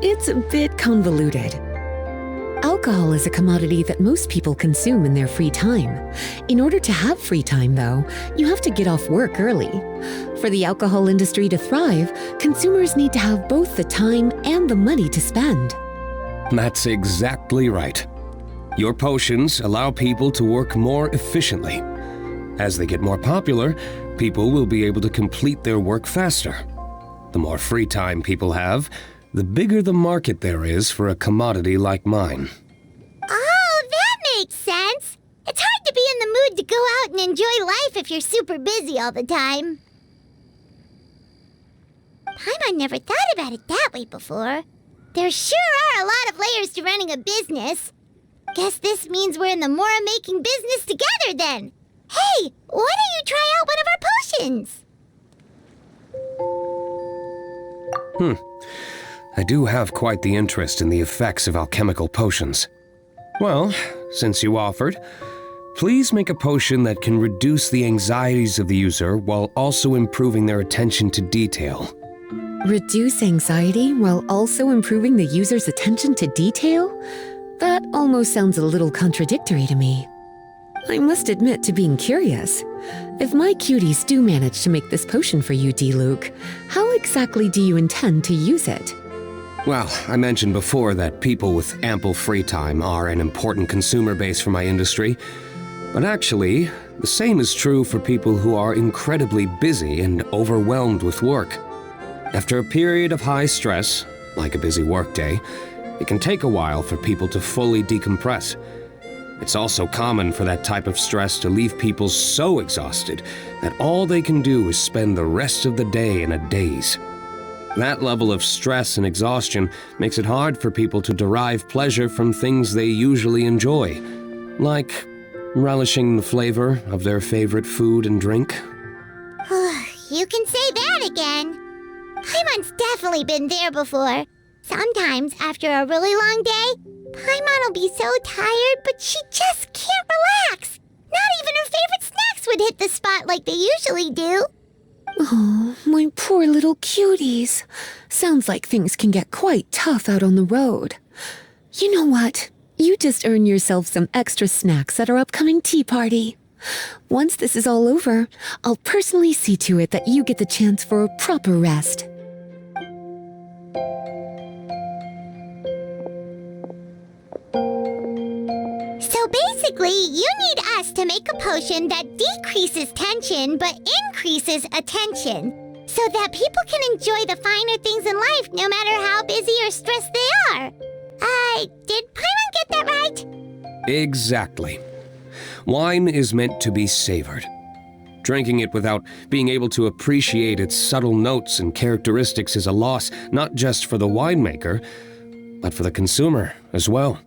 It's a bit convoluted. Alcohol is a commodity that most people consume in their free time. In order to have free time, though, you have to get off work early. For the alcohol industry to thrive, consumers need to have both the time and the money to spend. That's exactly right. Your potions allow people to work more efficiently. As they get more popular, people will be able to complete their work faster. The more free time people have, the bigger the market there is for a commodity like mine. Oh, that makes sense! It's hard to be in the mood to go out and enjoy life if you're super busy all the time. Paimon never thought about it that way before. There sure are a lot of layers to running a business. Guess this means we're in the Mora-making business together together then. Hey, why don't you try out one of our potions? I do have quite the interest in the effects of alchemical potions. Well, since you offered, please make a potion that can reduce the anxieties of the user while also improving their attention to detail. Reduce anxiety while also improving the user's attention to detail? That almost sounds a little contradictory to me. I must admit to being curious. If my cuties do manage to make this potion for you, D-Luke, how exactly do you intend to use it? Well, I mentioned before that people with ample free time are an important consumer base for my industry. But actually, the same is true for people who are incredibly busy and overwhelmed with work. After a period of high stress, like a busy workday, it can take a while for people to fully decompress. It's also common for that type of stress to leave people so exhausted that all they can do is spend the rest of the day in a daze. That level of stress and exhaustion makes it hard for people to derive pleasure from things they usually enjoy, like relishing the flavor of their favorite food and drink. You can say that again. Paimon's definitely been there before. Sometimes, after a really long day, Paimon will be so tired, but she just can't relax. Not even her favorite snacks would hit the spot like they usually do. Oh, my poor little cuties. Sounds like things can get quite tough out on the road. You know what? You just earn yourself some extra snacks at our upcoming tea party. Once this is all over, I'll personally see to it that you get the chance for a proper rest. So basically, you need us to make a potion that decreases tension but increases attention, so that people can enjoy the finer things in life no matter how busy or stressed they are. Did Paimon get that right? Exactly. Wine is meant to be savored. Drinking it without being able to appreciate its subtle notes and characteristics is a loss not just for the winemaker, but for the consumer as well.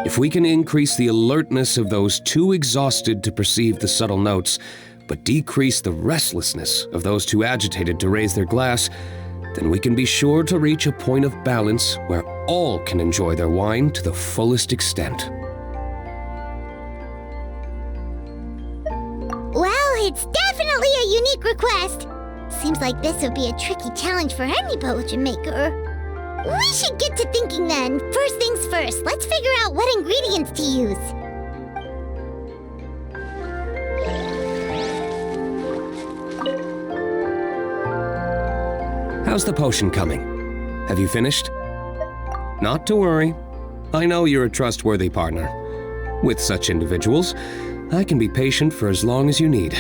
If we can increase the alertness of those too exhausted to perceive the subtle notes, but decrease the restlessness of those too agitated to raise their glass, then we can be sure to reach a point of balance where all can enjoy their wine to the fullest extent. Well, it's definitely a unique request. Seems like this would be a tricky challenge for any potion maker. We should get to thinking then. First things first, let's figure out what ingredients to use. How's the potion coming? Have you finished? Not to worry. I know you're a trustworthy partner. With such individuals, I can be patient for as long as you need.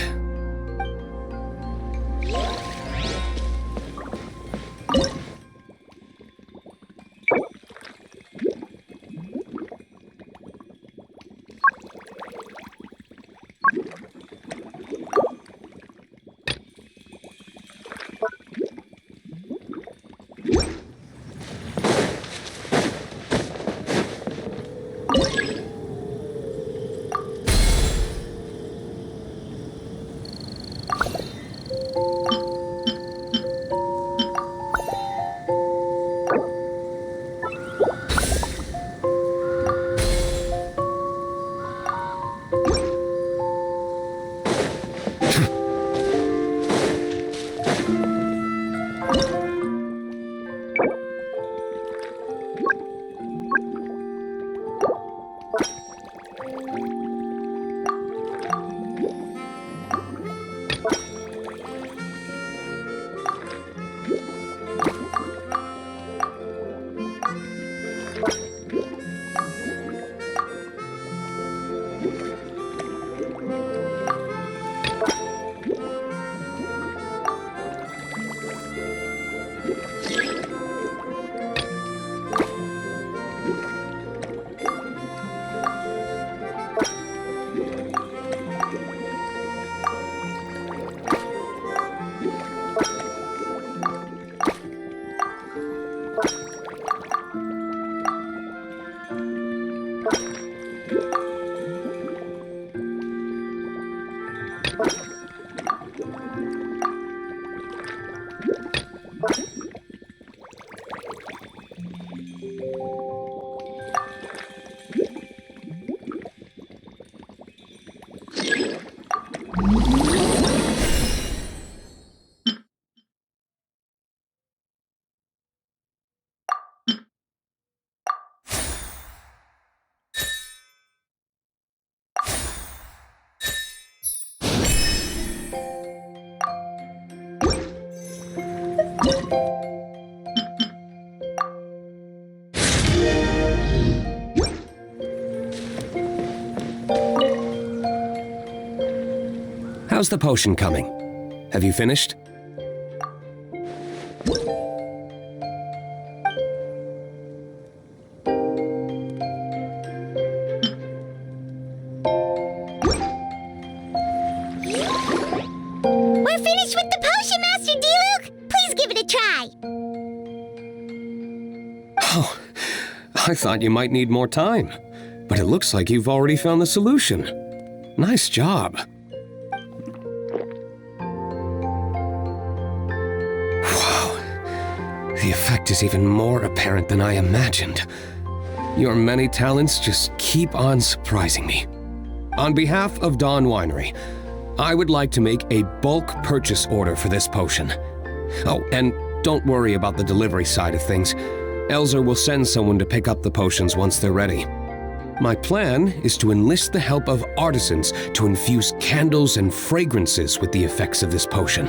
How's the potion coming? Have you finished? We're finished with the potion, Master D-Luke! Please give it a try! Oh, I thought you might need more time. But it looks like you've already found the solution. Nice job. Wow. The effect is even more apparent than I imagined. Your many talents just keep on surprising me. On behalf of Dawn Winery, I would like to make a bulk purchase order for this potion. Oh, and don't worry about the delivery side of things. Elzer will send someone to pick up the potions once they're ready. My plan is to enlist the help of artisans to infuse candles and fragrances with the effects of this potion.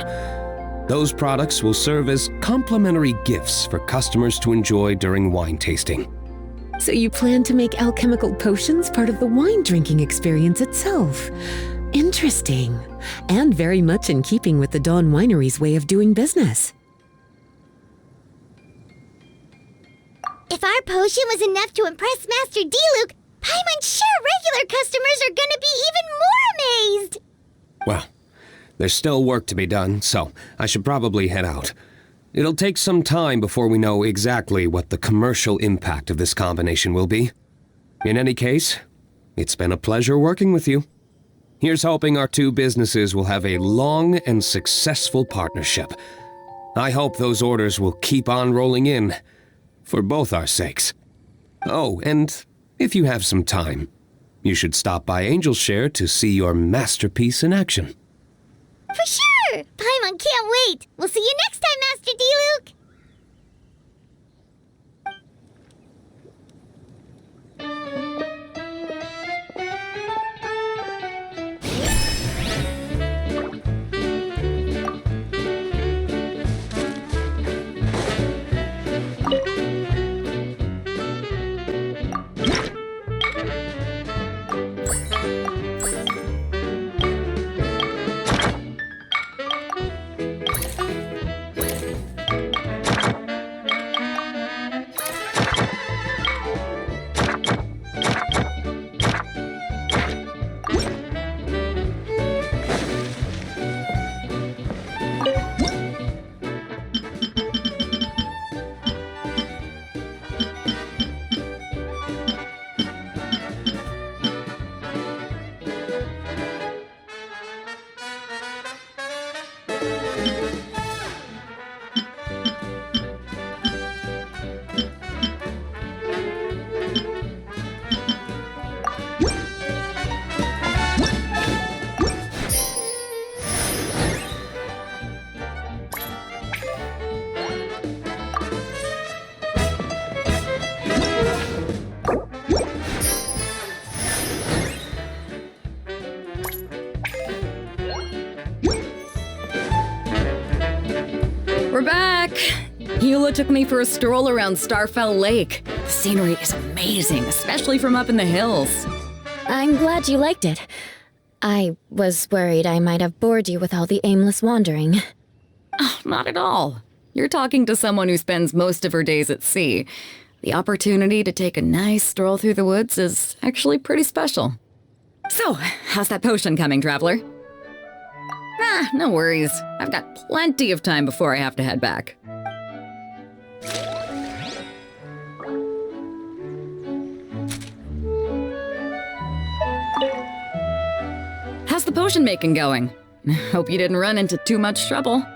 Those products will serve as complimentary gifts for customers to enjoy during wine tasting. So you plan to make alchemical potions part of the wine drinking experience itself. Interesting. And very much in keeping with the Dawn Winery's way of doing business. If our potion was enough to impress Master D-Luke, Paimon's sure regular customers are gonna be even more amazed! Well, there's still work to be done, so I should probably head out. It'll take some time before we know exactly what the commercial impact of this combination will be. In any case, it's been a pleasure working with you. Here's hoping our two businesses will have a long and successful partnership. I hope those orders will keep on rolling in, for both our sakes. Oh, and if you have some time, you should stop by Angel's Share to see your masterpiece in action. For sure! Paimon can't wait! We'll see you next time, Master D-Luke! We're back! Hila took me for a stroll around Starfell Lake. The scenery is amazing, especially from up in the hills. I'm glad you liked it. I was worried I might have bored you with all the aimless wandering. Oh, not at all. You're talking to someone who spends most of her days at sea. The opportunity to take a nice stroll through the woods is actually pretty special. So, how's that potion coming, traveler? Ah, no worries. I've got plenty of time before I have to head back. How's the potion making going? Hope you didn't run into too much trouble.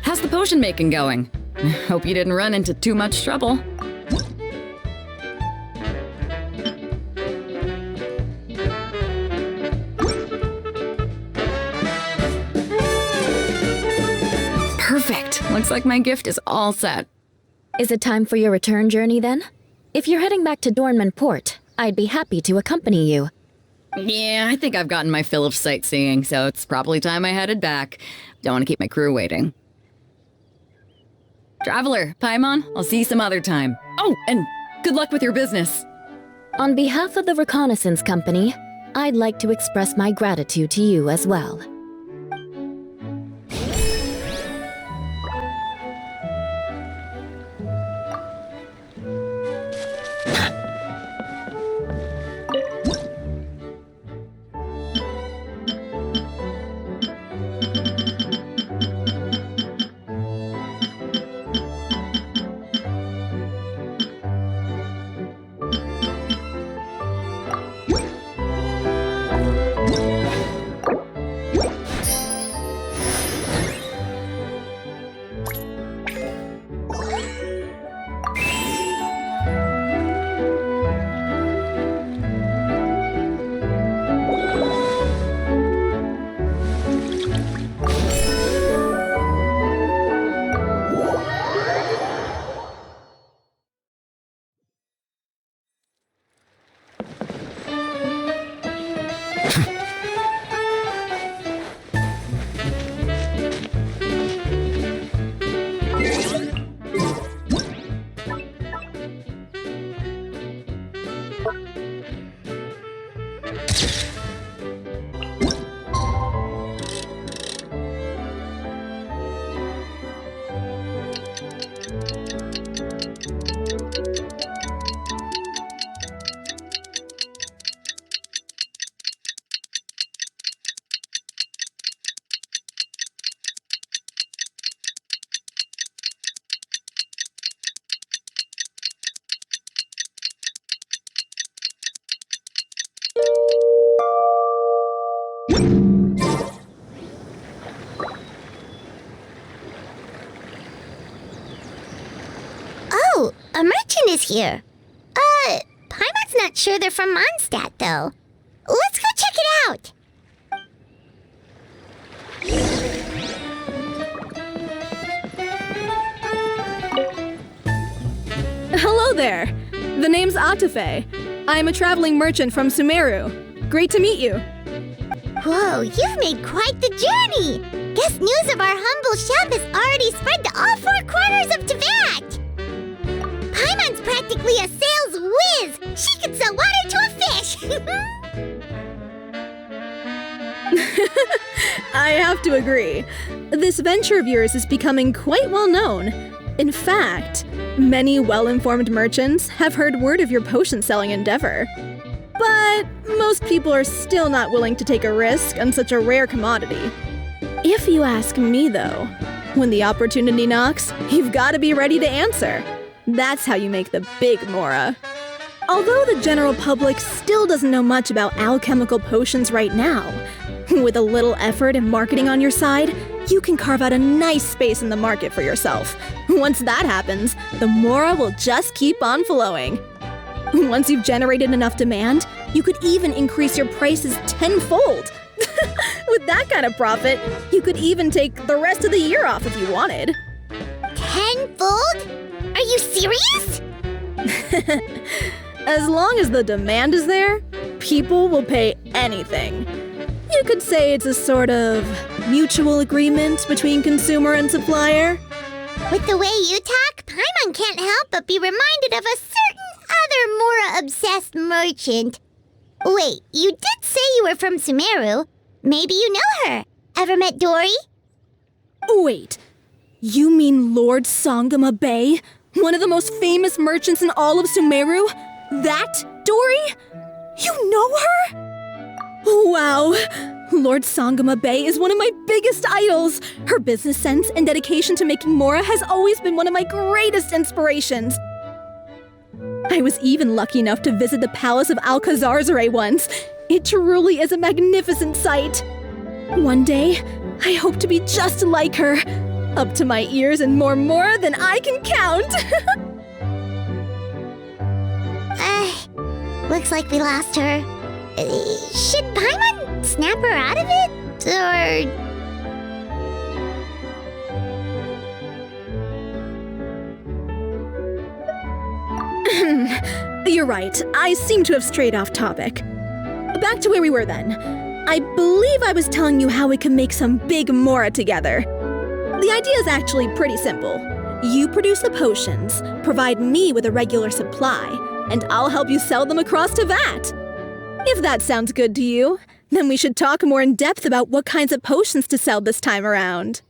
How's the potion making going? Hope you didn't run into too much trouble. Perfect. Looks like my gift is all set. Is it time for your return journey then? If you're heading back to Dornman Port, I'd be happy to accompany you. Yeah, I think I've gotten my fill of sightseeing, so it's probably time I headed back. Don't want to keep my crew waiting. Traveler, Paimon, I'll see you some other time. Oh, and good luck with your business. On behalf of the Reconnaissance Company, I'd like to express my gratitude to you as well. Oh, a merchant is here. Paimon's not sure they're from Mondstadt, though. Let's go check it out! Hello there! The name's Atafe. I'm a traveling merchant from Sumeru. Great to meet you. Whoa, you've made quite the journey! Guess news of our humble shop has already spread to all 4 corners of Teyvat! Paimon's practically a sales whiz! She could sell water to a fish! I have to agree. This venture of yours is becoming quite well known. In fact, many well-informed merchants have heard word of your potion-selling endeavor. But most people are still not willing to take a risk on such a rare commodity. If you ask me, though, when the opportunity knocks, you've got to be ready to answer. That's how you make the big Mora. Although the general public still doesn't know much about alchemical potions right now, with a little effort and marketing on your side, you can carve out a nice space in the market for yourself. Once that happens, the Mora will just keep on flowing. Once you've generated enough demand, you could even increase your prices tenfold. With that kind of profit, you could even take the rest of the year off if you wanted. Tenfold? Are you serious? As long as the demand is there, people will pay anything. You could say it's a sort of mutual agreement between consumer and supplier. With the way you talk, Paimon can't help but be reminded of a certain other Mora-obsessed merchant. Wait, you did say you were from Sumeru. Maybe you know her. Ever met Dory? Wait, you mean Lord Sangama Bay? One of the most famous merchants in all of Sumeru? That Dory? You know her? Wow! Lord Sangama Bay is one of my biggest idols! Her business sense and dedication to making Mora has always been one of my greatest inspirations. I was even lucky enough to visit the Palace of Alcazarzare once. It truly is a magnificent sight. One day, I hope to be just like her. Up to my ears in more Mora than I can count! Looks like we lost her. Should Paimon snap her out of it? Or... You're right. I seem to have strayed off topic. Back to where we were then. I believe I was telling you how we can make some big Mora together. The idea is actually pretty simple. You produce the potions, provide me with a regular supply, and I'll help you sell them across Teyvat. If that sounds good to you, then we should talk more in depth about what kinds of potions to sell this time around.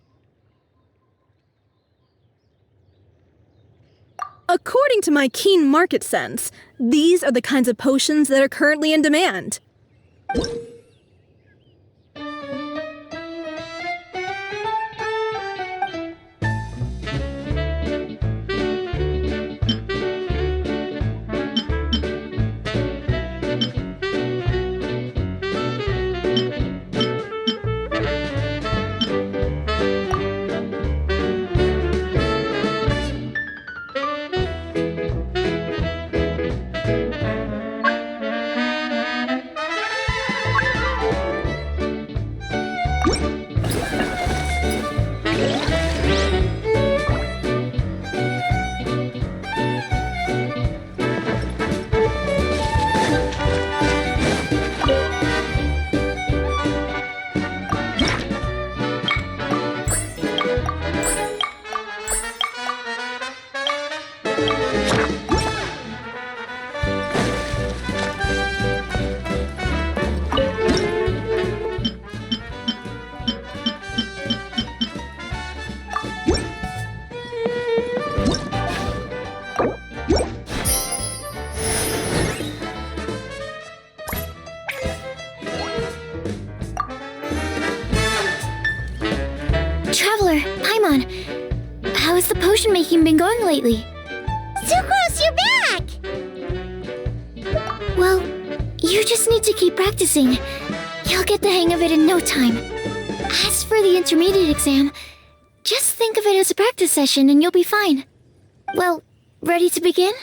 According to my keen market sense, these are the kinds of potions that are currently in demand. Traveler, Paimon, how has the potion making been going lately? Sucrose, you're back! Well, you just need to keep practicing. You'll get the hang of it in no time. As for the intermediate exam, just think of it as a practice session and you'll be fine. Well, ready to begin?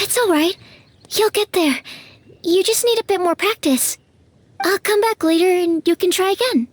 It's alright. You'll get there. You just need a bit more practice. I'll come back later and you can try again.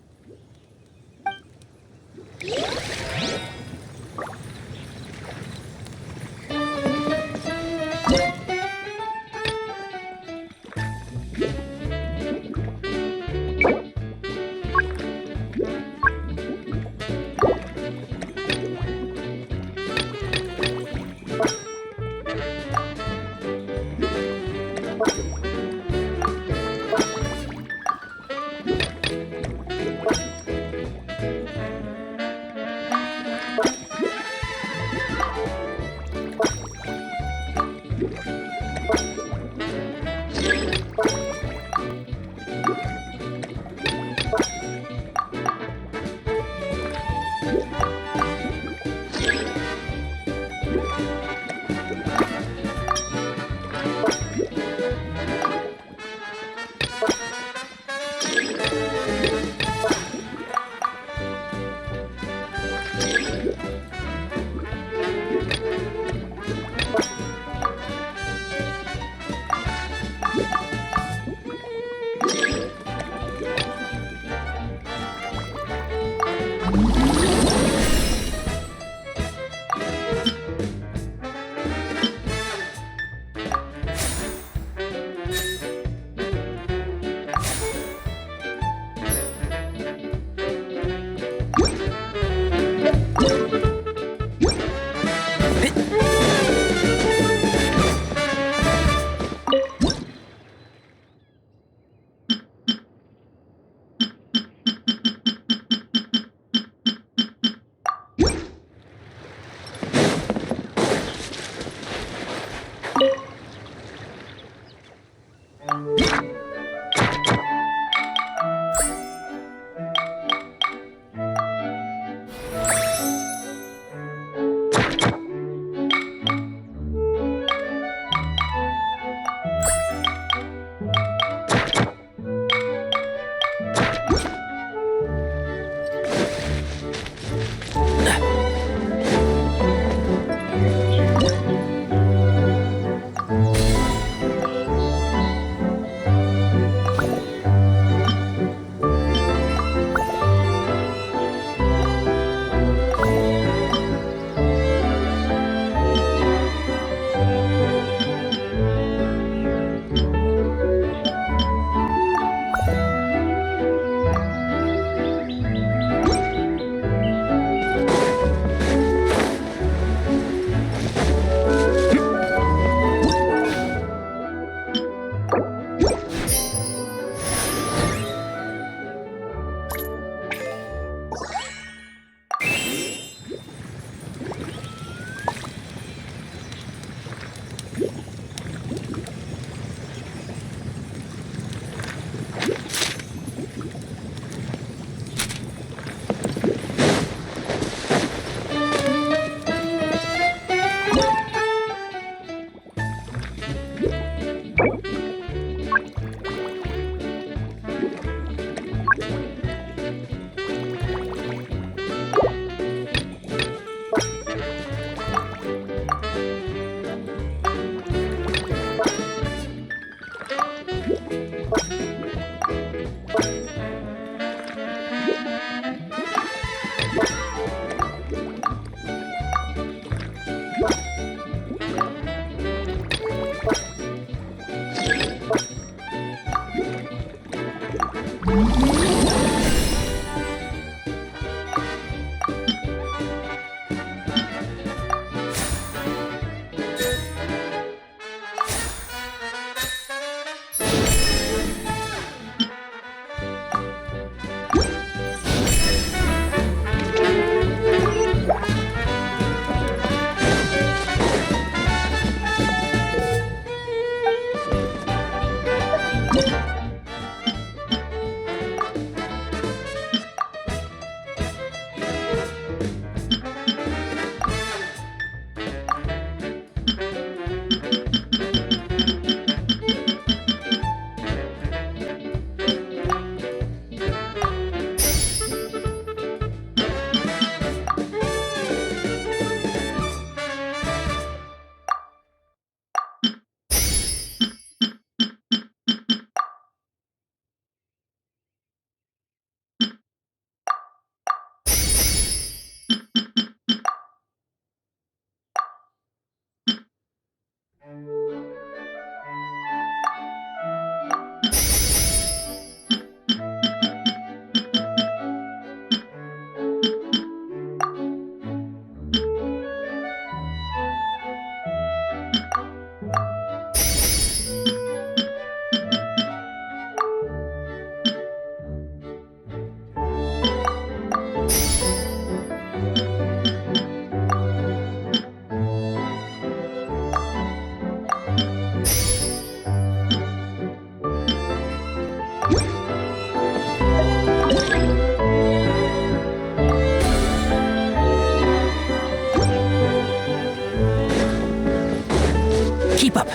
Keep up.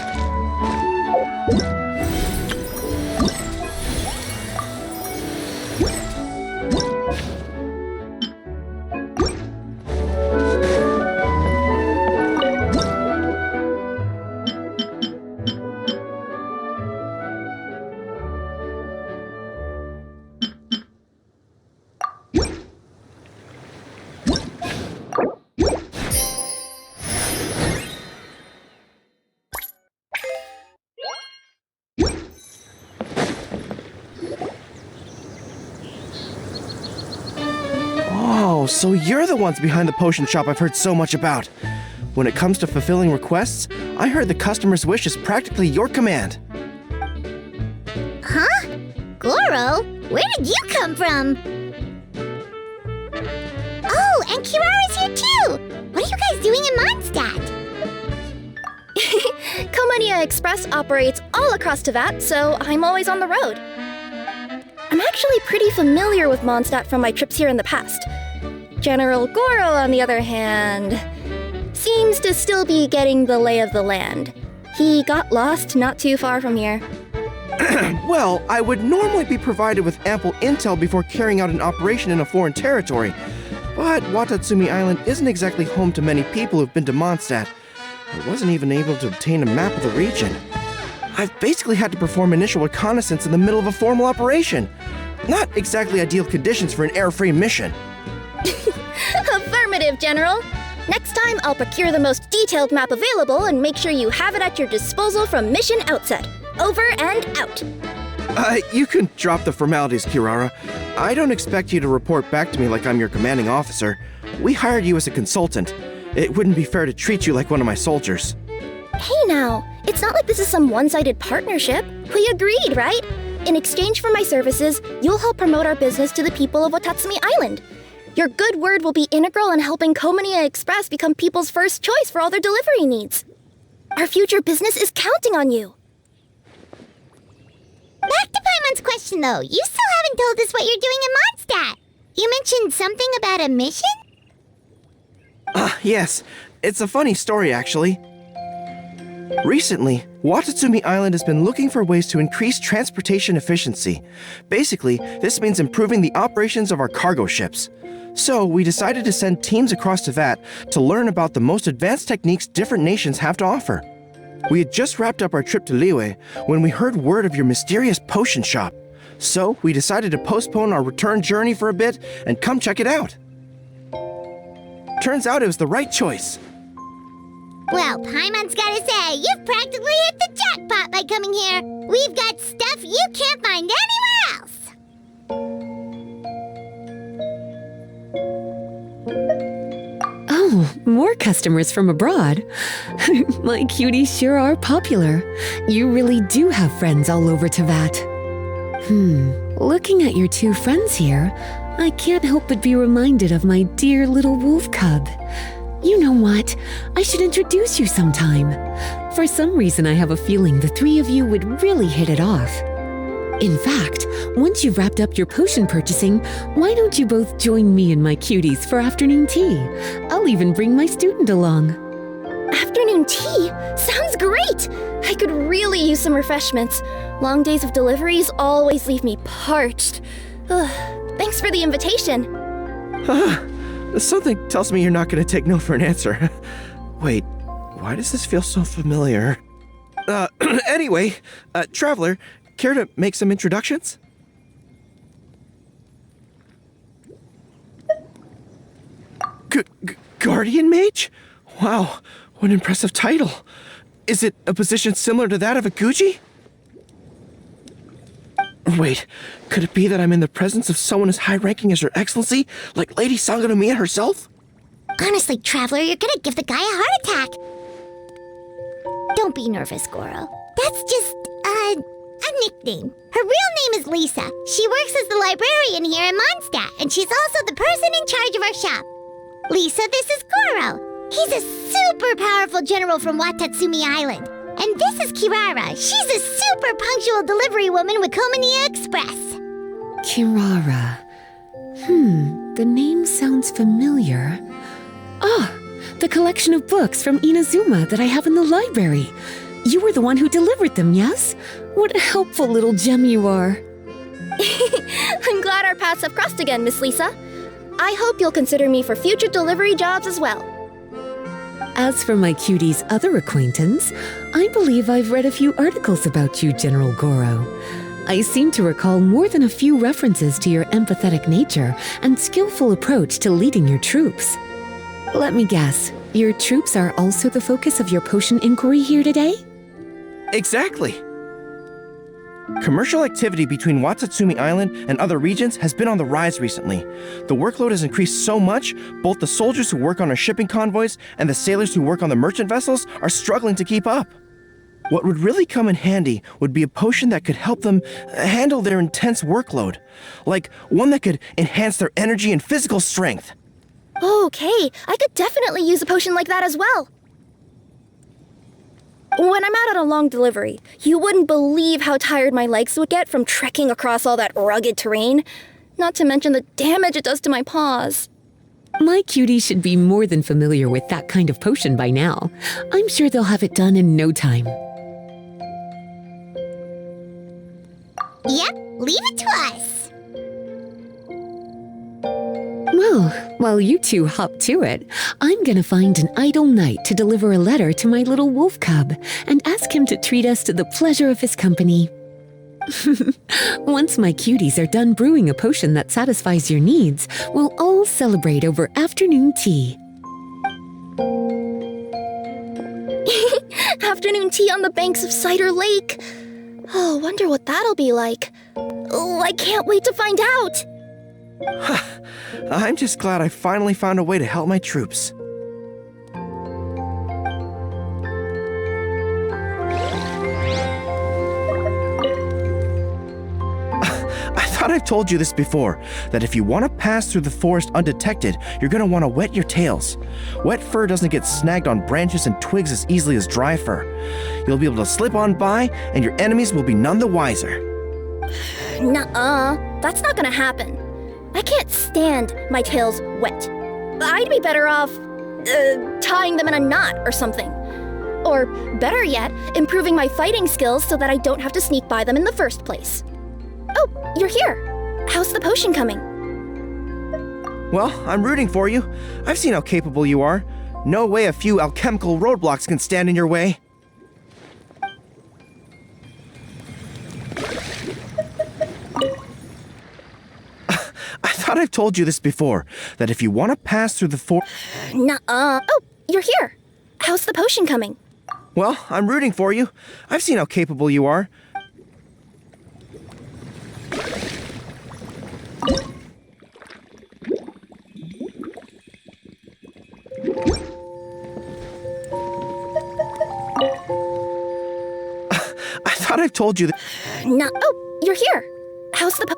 Oh, so you're the ones behind the potion shop I've heard so much about. When it comes to fulfilling requests, I heard the customer's wish is practically your command. Huh? Goro? Where did you come from? Oh, and Kirara's here too! What are you guys doing in Mondstadt? Komania Express operates all across Teyvat, so I'm always on the road. I'm actually pretty familiar with Mondstadt from my trips here in the past. General Goro, on the other hand, seems to still be getting the lay of the land. He got lost not too far from here. Well, I would normally be provided with ample intel before carrying out an operation in a foreign territory. But Watatsumi Island isn't exactly home to many people who've been to Mondstadt. I wasn't even able to obtain a map of the region. I've basically had to perform initial reconnaissance in the middle of a formal operation. Not exactly ideal conditions for an air-free mission. Affirmative, General. Next time, I'll procure the most detailed map available and make sure you have it at your disposal from mission outset. Over and out. You can drop the formalities, Kirara. I don't expect you to report back to me like I'm your commanding officer. We hired you as a consultant. It wouldn't be fair to treat you like one of my soldiers. Hey now, it's not like this is some one-sided partnership. We agreed, right? In exchange for my services, you'll help promote our business to the people of Watatsumi Island. Your good word will be integral in helping Komania Express become people's first choice for all their delivery needs. Our future business is counting on you. Back to Paimon's question though, you still haven't told us what you're doing in Mondstadt. You mentioned something about a mission? Yes. It's a funny story, actually. Recently, Watatsumi Island has been looking for ways to increase transportation efficiency. Basically, this means improving the operations of our cargo ships. So, we decided to send teams across Teyvat to learn about the most advanced techniques different nations have to offer. We had just wrapped up our trip to Liyue when we heard word of your mysterious potion shop. So, we decided to postpone our return journey for a bit and come check it out. Turns out it was the right choice. Well, Paimon's gotta say, you've practically hit the jackpot by coming here. We've got stuff you can't find anywhere else. Oh, more customers from abroad. My cuties sure are popular. You really do have friends all over Teyvat. Looking at your two friends here, I can't help but be reminded of my dear little wolf cub. You know what? I should introduce you sometime. For some reason, I have a feeling the three of you would really hit it off. In fact, once you've wrapped up your potion purchasing, why don't you both join me and my cuties for afternoon tea? I'll even bring my student along. Afternoon tea? Sounds great! I could really use some refreshments. Long days of deliveries always leave me parched. Thanks for the invitation. Something tells me you're not going to take no for an answer. Wait, why does this feel so familiar? Anyway, Traveler, care to make some introductions? Guardian Mage? Wow, what an impressive title. Is it a position similar to that of a Guji? Wait, could it be that I'm in the presence of someone as high-ranking as Her Excellency, like Lady Sangonomiya herself? Honestly, Traveler, you're gonna give the guy a heart attack. Don't be nervous, Goro. That's just, a nickname. Her real name is Lisa. She works as the librarian here in Mondstadt, and she's also the person in charge of our shop. Lisa, this is Goro. He's a super powerful general from Watatsumi Island. And this is Kirara. She's a super punctual delivery woman with Komania Express. Kirara. The name sounds familiar. Ah, the collection of books from Inazuma that I have in the library. you were the one who delivered them, yes? What a helpful little gem you are. I'm glad our paths have crossed again, Miss Lisa. I hope you'll consider me for future delivery jobs as well. As for my cutie's other acquaintance, I believe I've read a few articles about you, General Goro. I seem to recall more than a few references to your empathetic nature and skillful approach to leading your troops. Let me guess, your troops are also the focus of your potion inquiry here today? Exactly! Commercial activity between Watatsumi Island and other regions has been on the rise recently. The workload has increased so much, both the soldiers who work on our shipping convoys and the sailors who work on the merchant vessels are struggling to keep up. What would really come in handy would be a potion that could help them handle their intense workload. Like one that could enhance their energy and physical strength. Okay, I could definitely use a potion like that as well. When I'm out on a long delivery, you wouldn't believe how tired my legs would get from trekking across all that rugged terrain. Not to mention the damage it does to my paws. My cutie should be more than familiar with that kind of potion by now. I'm sure they'll have it done in no time. Yep, leave it to us. Well, while you two hop to it, I'm gonna find an idle knight to deliver a letter to my little wolf cub and ask him to treat us to the pleasure of his company. Once my cuties are done brewing a potion that satisfies your needs, we'll all celebrate over afternoon tea. Afternoon tea on the banks of Cider Lake. Oh, wonder what that'll be like. Oh, I can't wait to find out. I'm just glad I finally found a way to help my troops. I thought I've told you this before, that if you want to pass through the forest undetected, you're going to want to wet your tails. Wet fur doesn't get snagged on branches and twigs as easily as dry fur. You'll be able to slip on by, and your enemies will be none the wiser. Nuh-uh, that's not gonna happen. I can't stand my tails wet. I'd be better off, tying them in a knot or something. Or, better yet, improving my fighting skills so that I don't have to sneak by them in the first place. Oh, you're here. How's the potion coming? Well, I'm rooting for you. I've seen how capable you are. No way a few alchemical roadblocks can stand in your way. I thought I've told you this before, that if you want to pass through the Nuh-uh. Oh, you're here. How's the potion coming? Well, I'm rooting for you. I've seen how capable you are. I thought I've told you that. Oh, you're here. How's the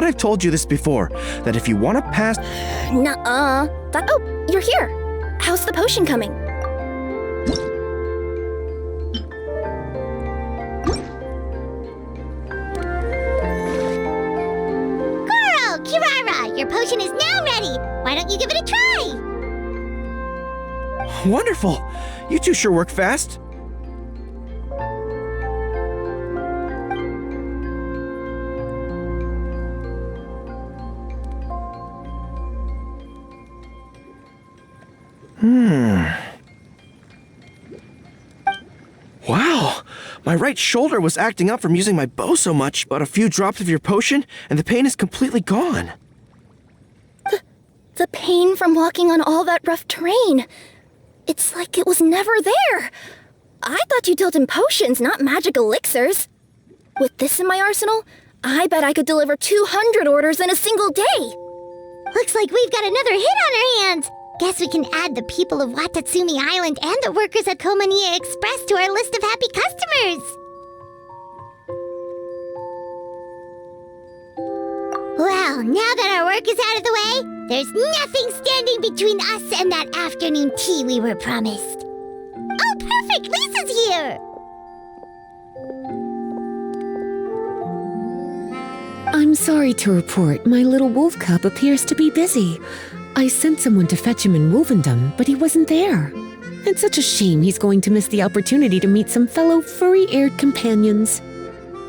I've told you this before, that if you want to pass... Nuh-uh. Oh, you're here. How's the potion coming? Goro, Kirara, your potion is now ready. Why don't you give it a try? Wonderful! You two sure work fast. Wow! My right shoulder was acting up from using my bow so much, but a few drops of your potion, and the pain is completely gone. The pain from walking on all that rough terrain. It's like it was never there. I thought you dealt in potions, not magic elixirs. With this in my arsenal, I bet I could deliver 200 orders in a single day. Looks like we've got another hit on our hands. Guess we can add the people of Watatsumi Island and the workers at Komaniya Express to our list of happy customers. Well, now that our work is out of the way, there's nothing standing between us and that afternoon tea we were promised. Oh, perfect! Lisa's here! I'm sorry to report my little wolf cub appears to be busy. I sent someone to fetch him in Wolvendom, but he wasn't there. It's such a shame he's going to miss the opportunity to meet some fellow furry-eared companions.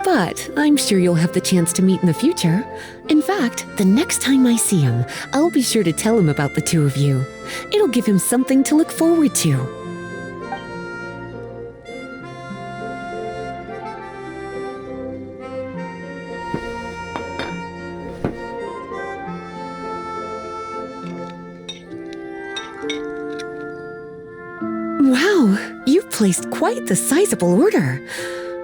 But I'm sure you'll have the chance to meet in the future. In fact, the next time I see him, I'll be sure to tell him about the two of you. It'll give him something to look forward to. Wow, you've placed quite the sizable order.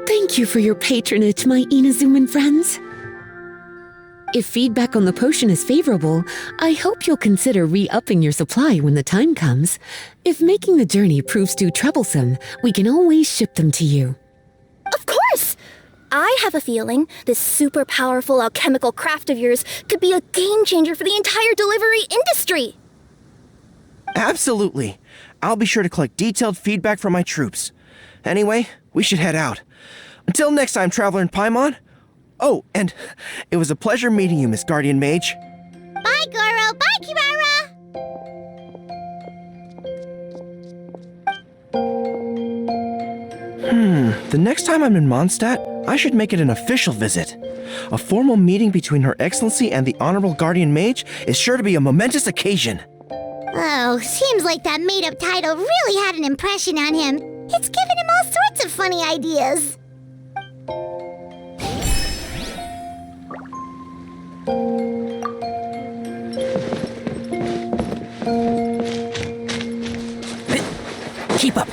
Thank you for your patronage, my Inazuman friends. If feedback on the potion is favorable, I hope you'll consider re-upping your supply when the time comes. If making the journey proves too troublesome, we can always ship them to you. Of course! I have a feeling this super powerful alchemical craft of yours could be a game changer for the entire delivery industry. Absolutely. I'll be sure to collect detailed feedback from my troops. Anyway, we should head out. Until next time, Traveler in Paimon. Oh, and it was a pleasure meeting you, Miss Guardian Mage. Bye, Goro! Bye, Kirara! The next time I'm in Mondstadt, I should make it an official visit. A formal meeting between Her Excellency and the Honorable Guardian Mage is sure to be a momentous occasion. Oh, seems like that made-up title really had an impression on him. It's given him all sorts of funny ideas. Keep up.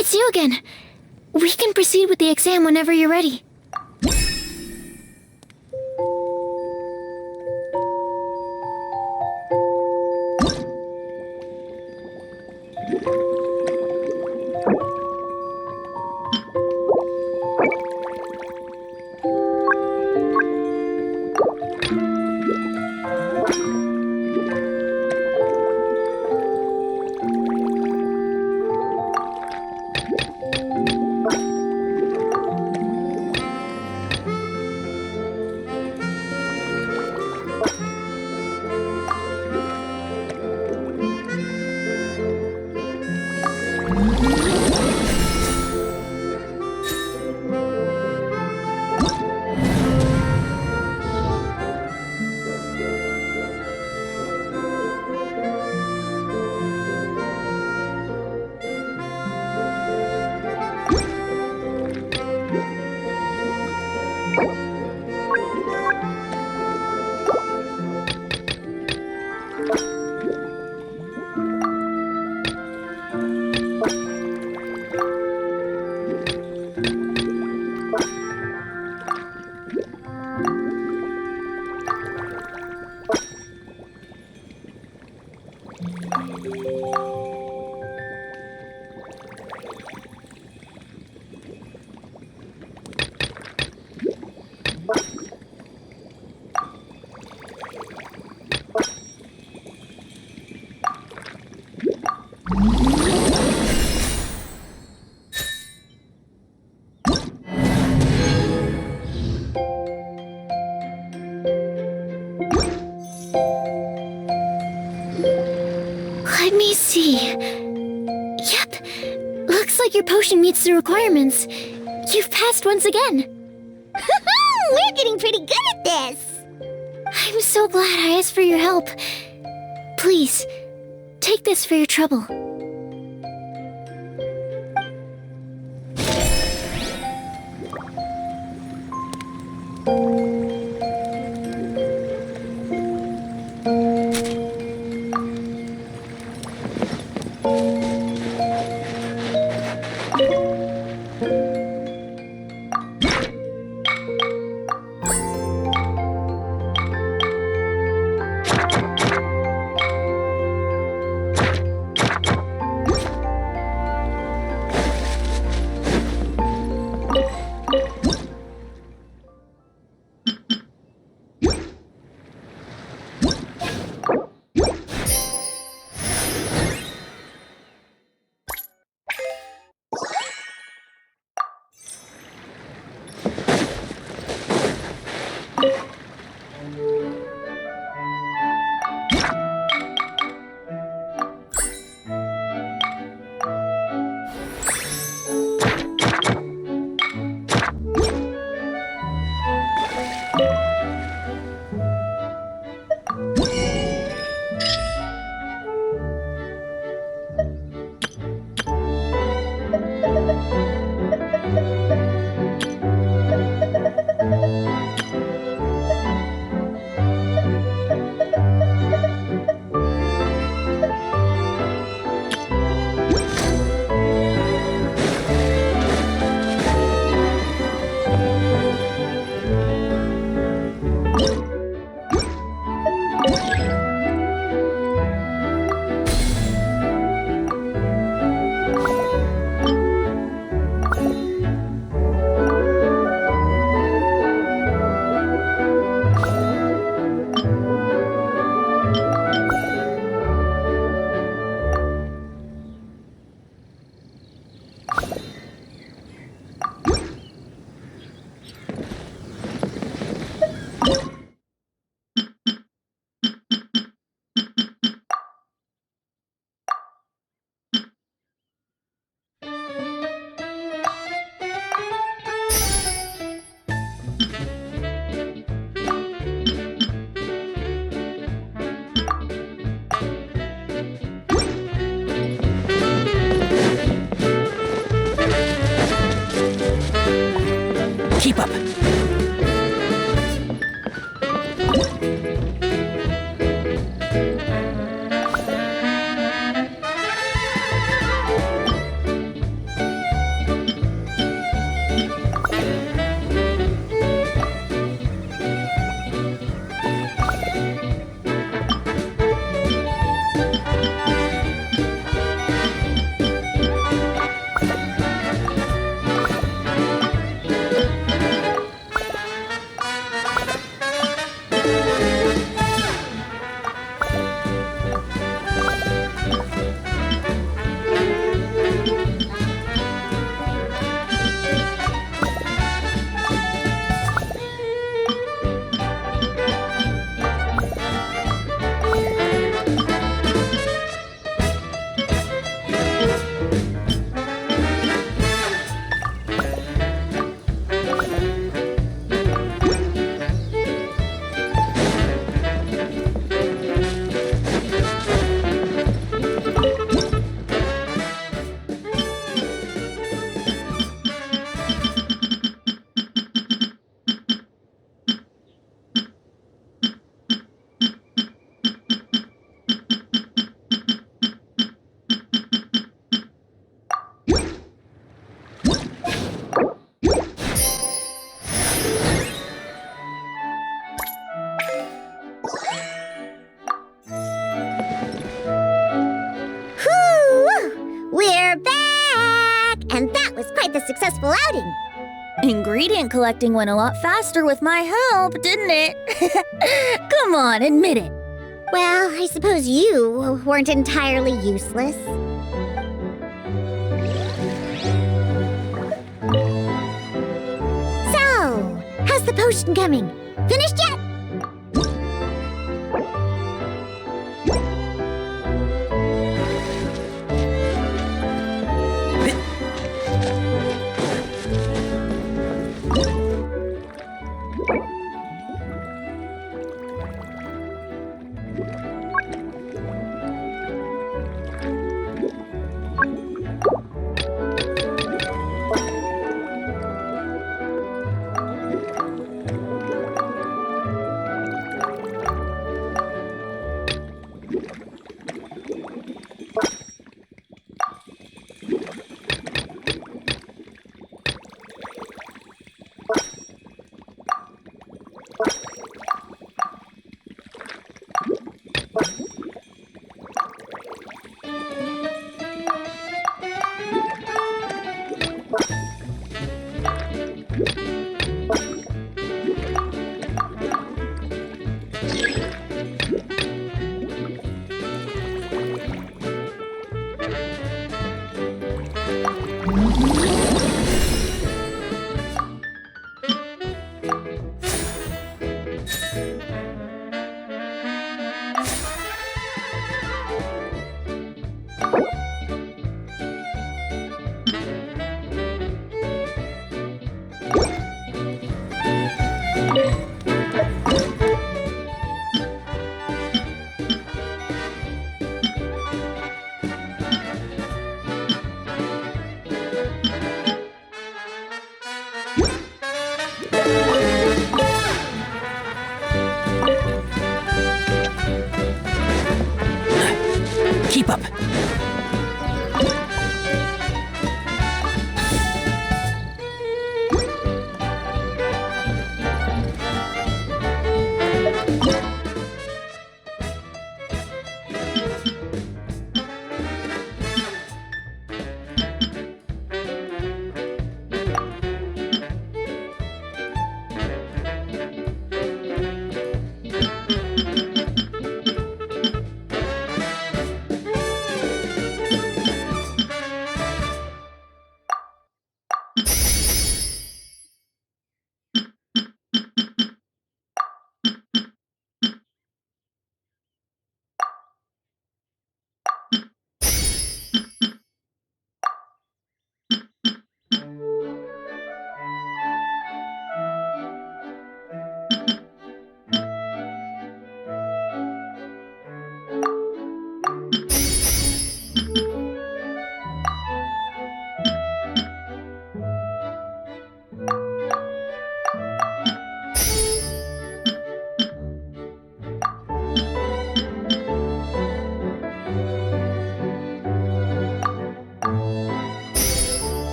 It's you again. We can proceed with the exam whenever you're ready. Let me see. Yep. Looks like your potion meets the requirements. You've passed once again. We're getting pretty good at this! I'm so glad I asked for your help. Please, take this for your trouble. Keep up. And that was quite the successful outing. Ingredient collecting went a lot faster with my help, didn't it? Come on, admit it. Well, I suppose you weren't entirely useless. So, how's the potion coming? Finished yet? Keep up.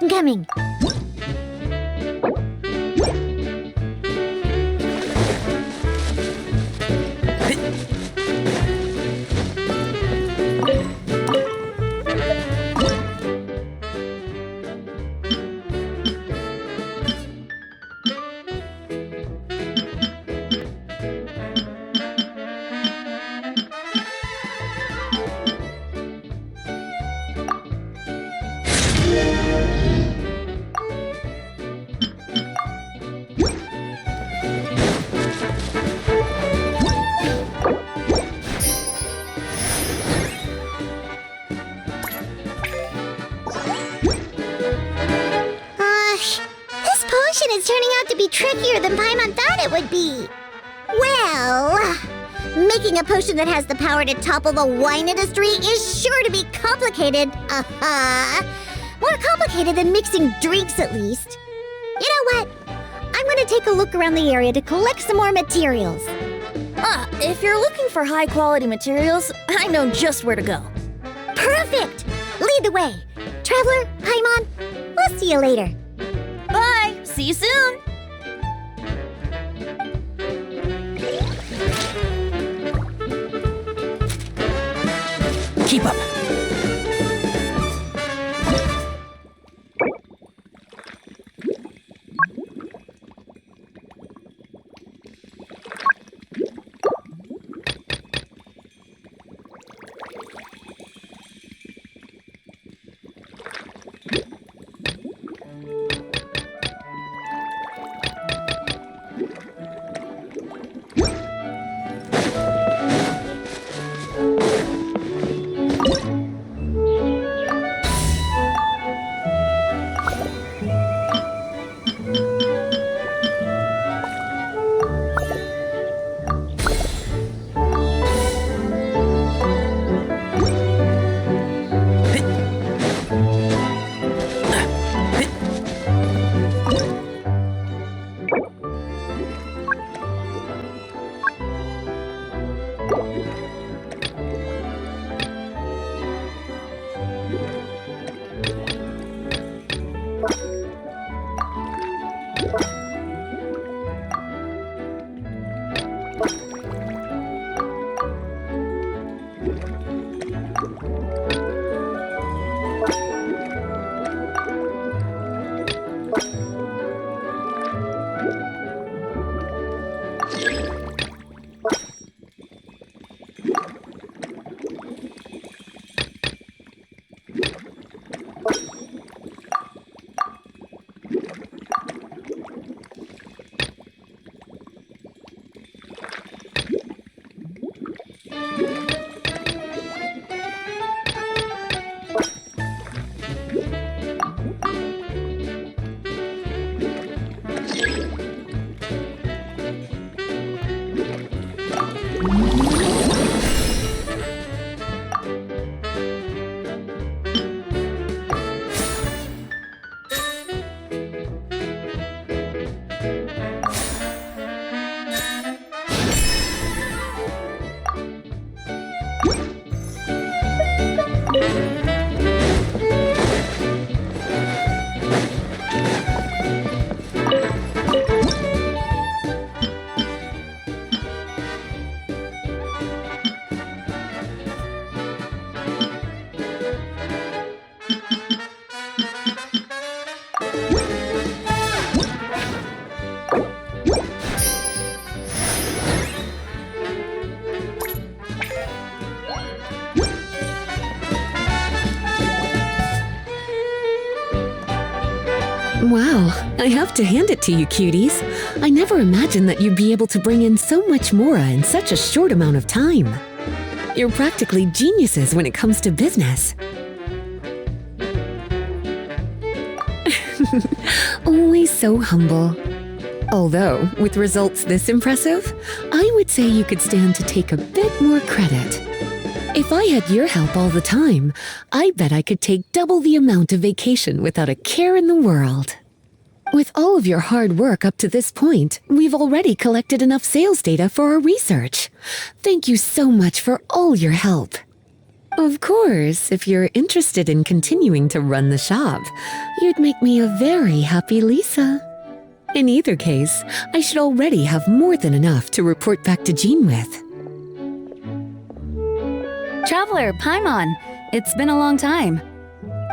Coming. potion is turning out to be trickier than Paimon thought it would be. Well, making a potion that has the power to topple the wine industry is sure to be complicated. More complicated than mixing drinks, at least. You know what? I'm gonna take a look around the area to collect some more materials. If you're looking for high-quality materials, I know just where to go. Perfect! Lead the way. Traveler, Paimon, we'll see you later. Bye! See you soon! Keep up. Wow, I have to hand it to you, cuties. I never imagined that you'd be able to bring in so much mora in such a short amount of time. You're practically geniuses when it comes to business. Always so humble. Although, with results this impressive, I would say you could stand to take a bit more credit. If I had your help all the time, I bet I could take double the amount of vacation without a care in the world. With all of your hard work up to this point, we've already collected enough sales data for our research. Thank you so much for all your help. Of course, if you're interested in continuing to run the shop, you'd make me a very happy Lisa. In either case, I should already have more than enough to report back to Jean with. Traveler, Paimon, it's been a long time.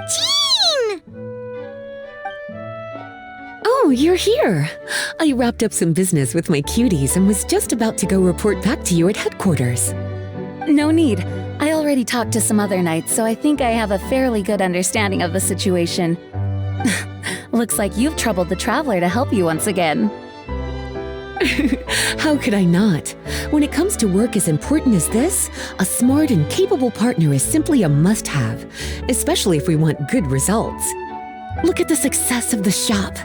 Jean! Oh, you're here. I wrapped up some business with my cuties and was just about to go report back to you at headquarters. No need. I already talked to some other knights, so I think I have a fairly good understanding of the situation. Looks like you've troubled the Traveler to help you once again. How could I not? When it comes to work as important as this, a smart and capable partner is simply a must-have, especially if we want good results. Look at the success of the shop.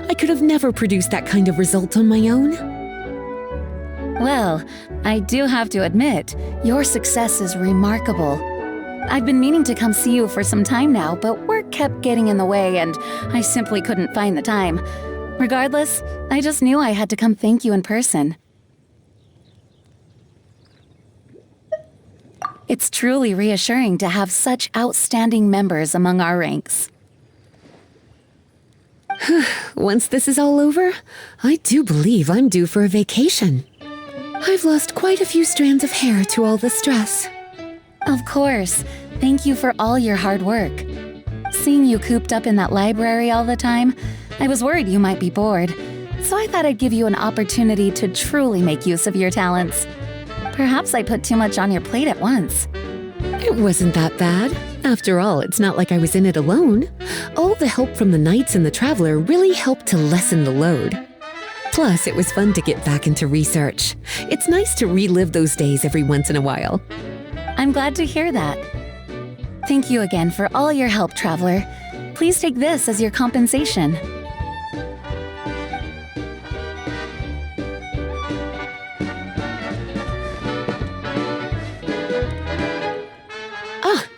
I could have never produced that kind of result on my own. Well, I do have to admit, your success is remarkable. I've been meaning to come see you for some time now, but work kept getting in the way and I simply couldn't find the time. Regardless, I just knew I had to come thank you in person. It's truly reassuring to have such outstanding members among our ranks. Once this is all over, I do believe I'm due for a vacation. I've lost quite a few strands of hair to all the stress. Of course. Thank you for all your hard work. Seeing you cooped up in that library all the time, I was worried you might be bored. So I thought I'd give you an opportunity to truly make use of your talents. Perhaps I put too much on your plate at once. It wasn't that bad. After all, it's not like I was in it alone. All the help from the Knights and the Traveler really helped to lessen the load. Plus, it was fun to get back into research. It's nice to relive those days every once in a while. I'm glad to hear that. Thank you again for all your help, Traveler. Please take this as your compensation.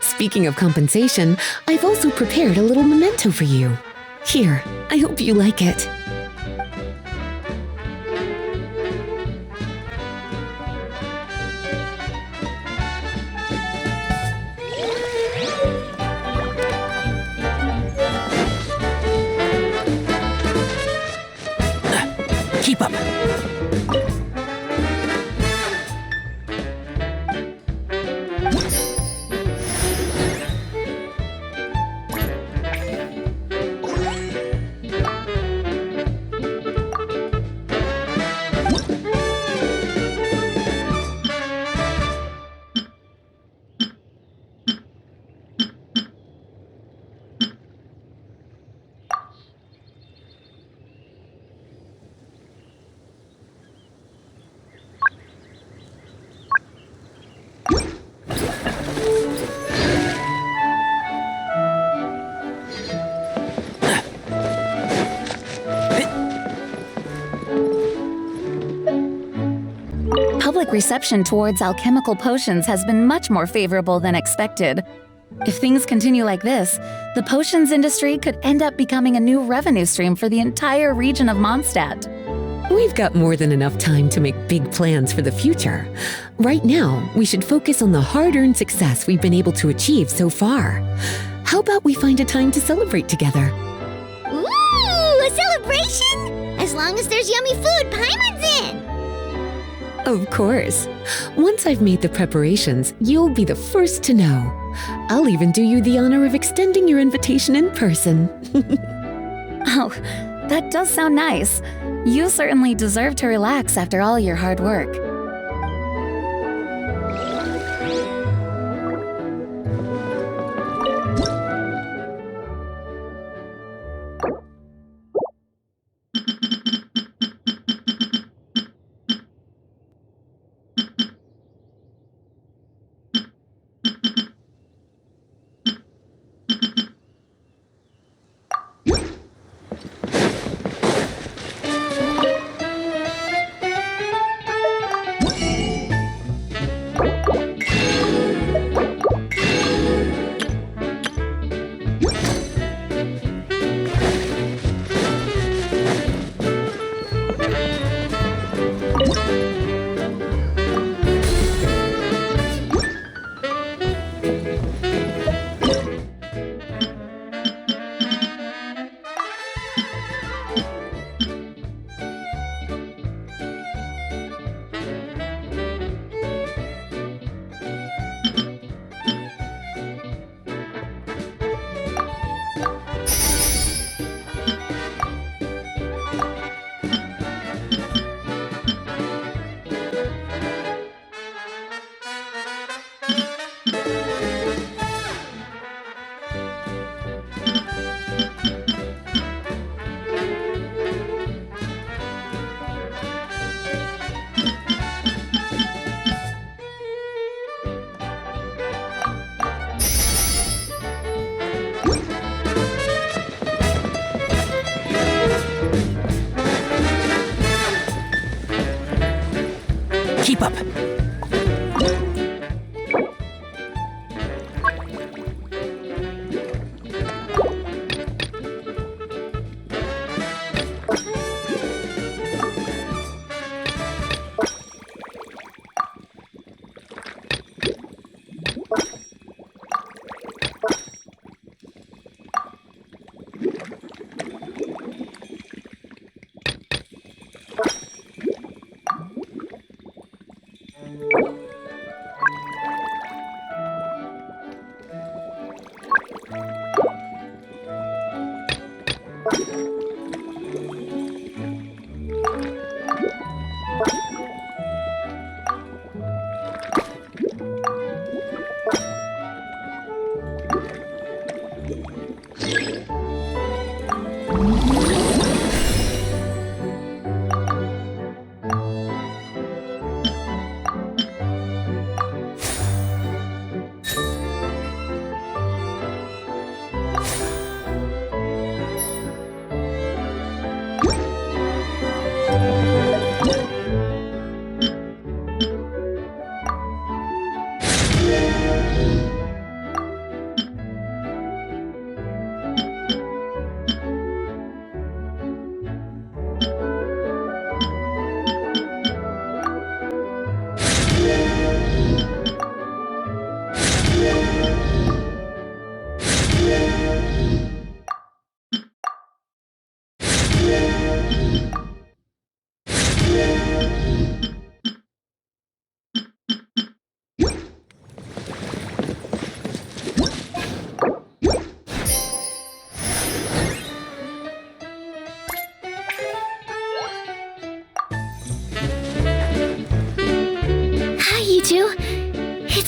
Speaking of compensation, I've also prepared a little memento for you. Here, I hope you like it. Keep up. Public reception towards alchemical potions has been much more favorable than expected. If things continue like this, the potions industry could end up becoming a new revenue stream for the entire region of Mondstadt. We've got more than enough time to make big plans for the future. Right now, we should focus on the hard-earned success we've been able to achieve so far. How about we find a time to celebrate together? Ooh, a celebration? As long as there's yummy food, Paimon's in! Of course. Once I've made the preparations, you'll be the first to know. I'll even do you the honor of extending your invitation in person. Oh, that does sound nice. You certainly deserve to relax after all your hard work.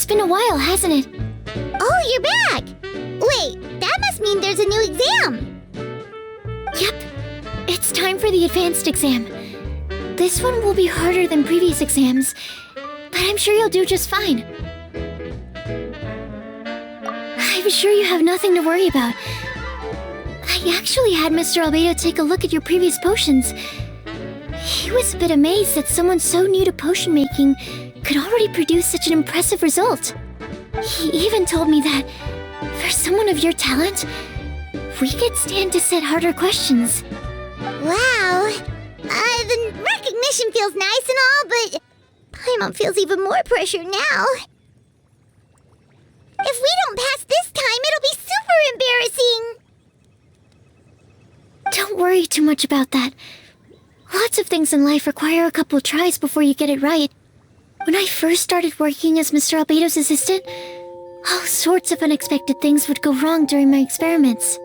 It's been a while, hasn't it? Oh, you're back! Wait, that must mean there's a new exam! Yep. It's time for the advanced exam. This one will be harder than previous exams, but I'm sure you'll do just fine. I'm sure you have nothing to worry about. I actually had Mr. Albedo take a look at your previous potions. He was a bit amazed that someone so new to potion making could already produce such an impressive result. He even told me that, for someone of your talent, we could stand to set harder questions. Wow! The recognition feels nice and all, but Paimon feels even more pressure now. If we don't pass this time, it'll be super embarrassing! Don't worry too much about that. Lots of things in life require a couple tries before you get it right. When I first started working as Mr. Albedo's assistant, all sorts of unexpected things would go wrong during my experiments.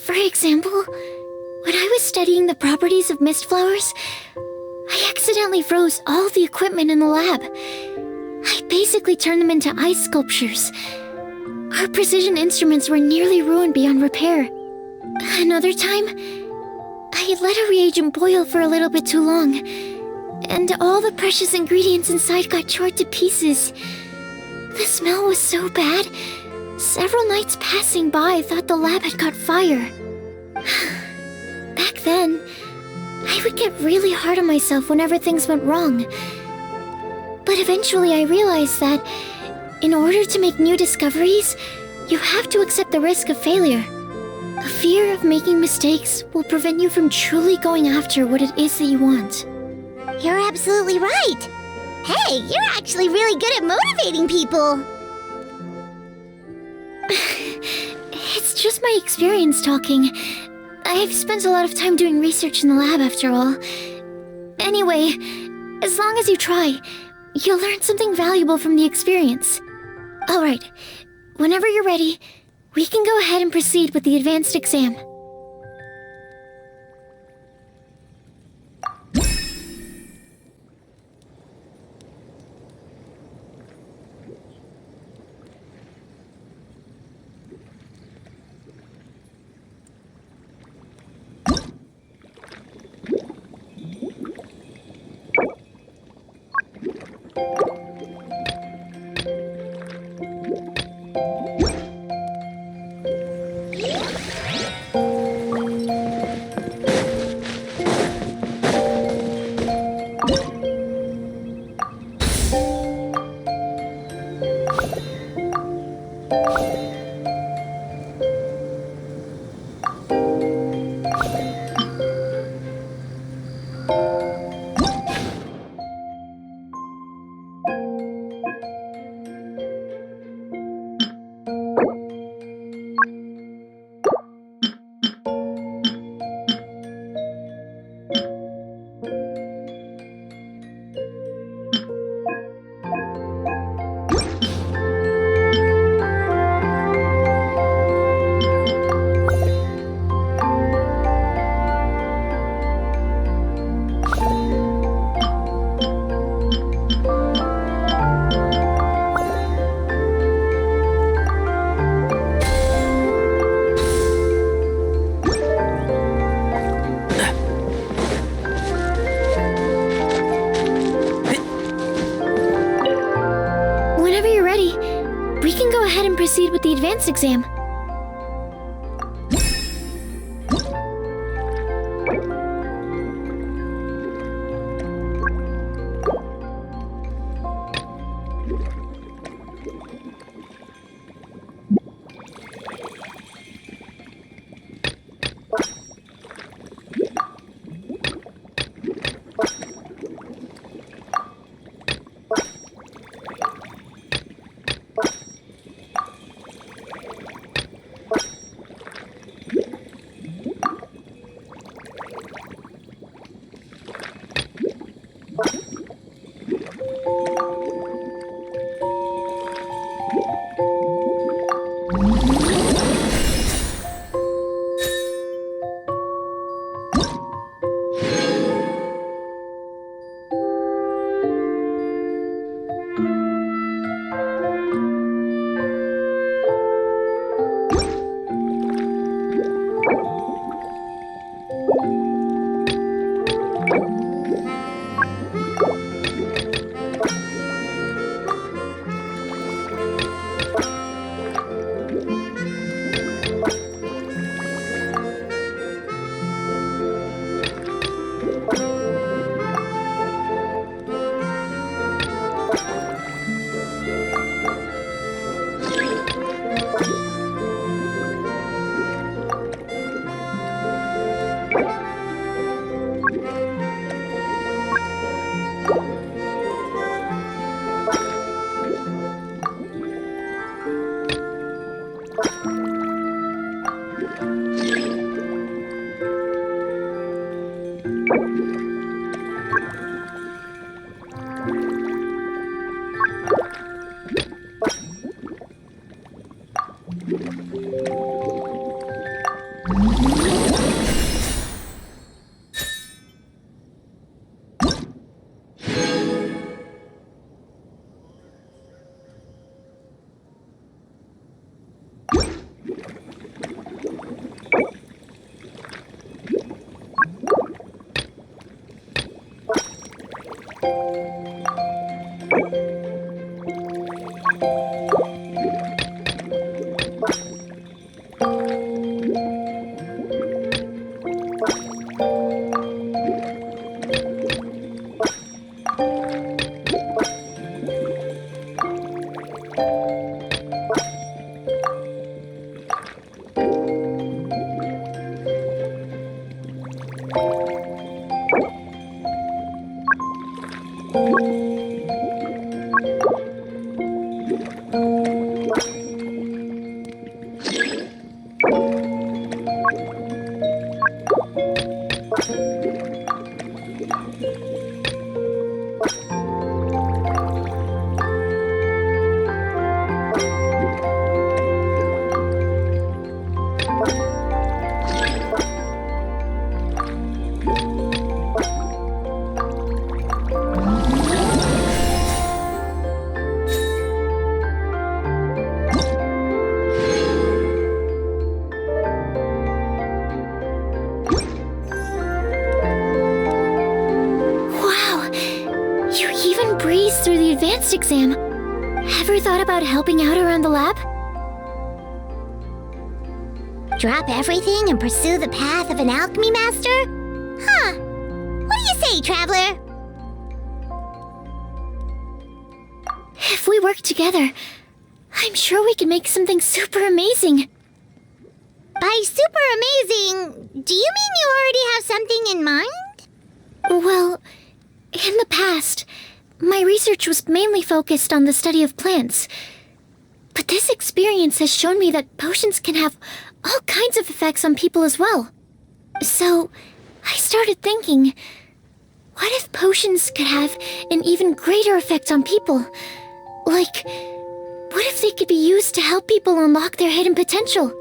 For example, when I was studying the properties of mist flowers, I accidentally froze all the equipment in the lab. I basically turned them into ice sculptures. Our precision instruments were nearly ruined beyond repair. Another time, I let a reagent boil for a little bit too long, and all the precious ingredients inside got charred to pieces. The smell was so bad, several nights passing by thought the lab had caught fire. Back then, I would get really hard on myself whenever things went wrong. But eventually I realized that, in order to make new discoveries, you have to accept the risk of failure. A fear of making mistakes will prevent you from truly going after what it is that you want. You're absolutely right! Hey, you're actually really good at motivating people! It's just my experience talking. I've spent a lot of time doing research in the lab after all. Anyway, as long as you try, you'll learn something valuable from the experience. Alright, whenever you're ready, we can go ahead and proceed with the advanced exam. Proceed with the advanced exam. Advanced exam. Ever thought about helping out around the lab? Drop everything and pursue the path of an alchemy master? Huh. What do you say, traveler? If we work together, I'm sure we can make something super amazing. By super amazing, do you mean you already have something in mind? Well, in the past, my research was mainly focused on the study of plants. But this experience has shown me that potions can have all kinds of effects on people as well. So, I started thinking, what if potions could have an even greater effect on people? Like, what if they could be used to help people unlock their hidden potential?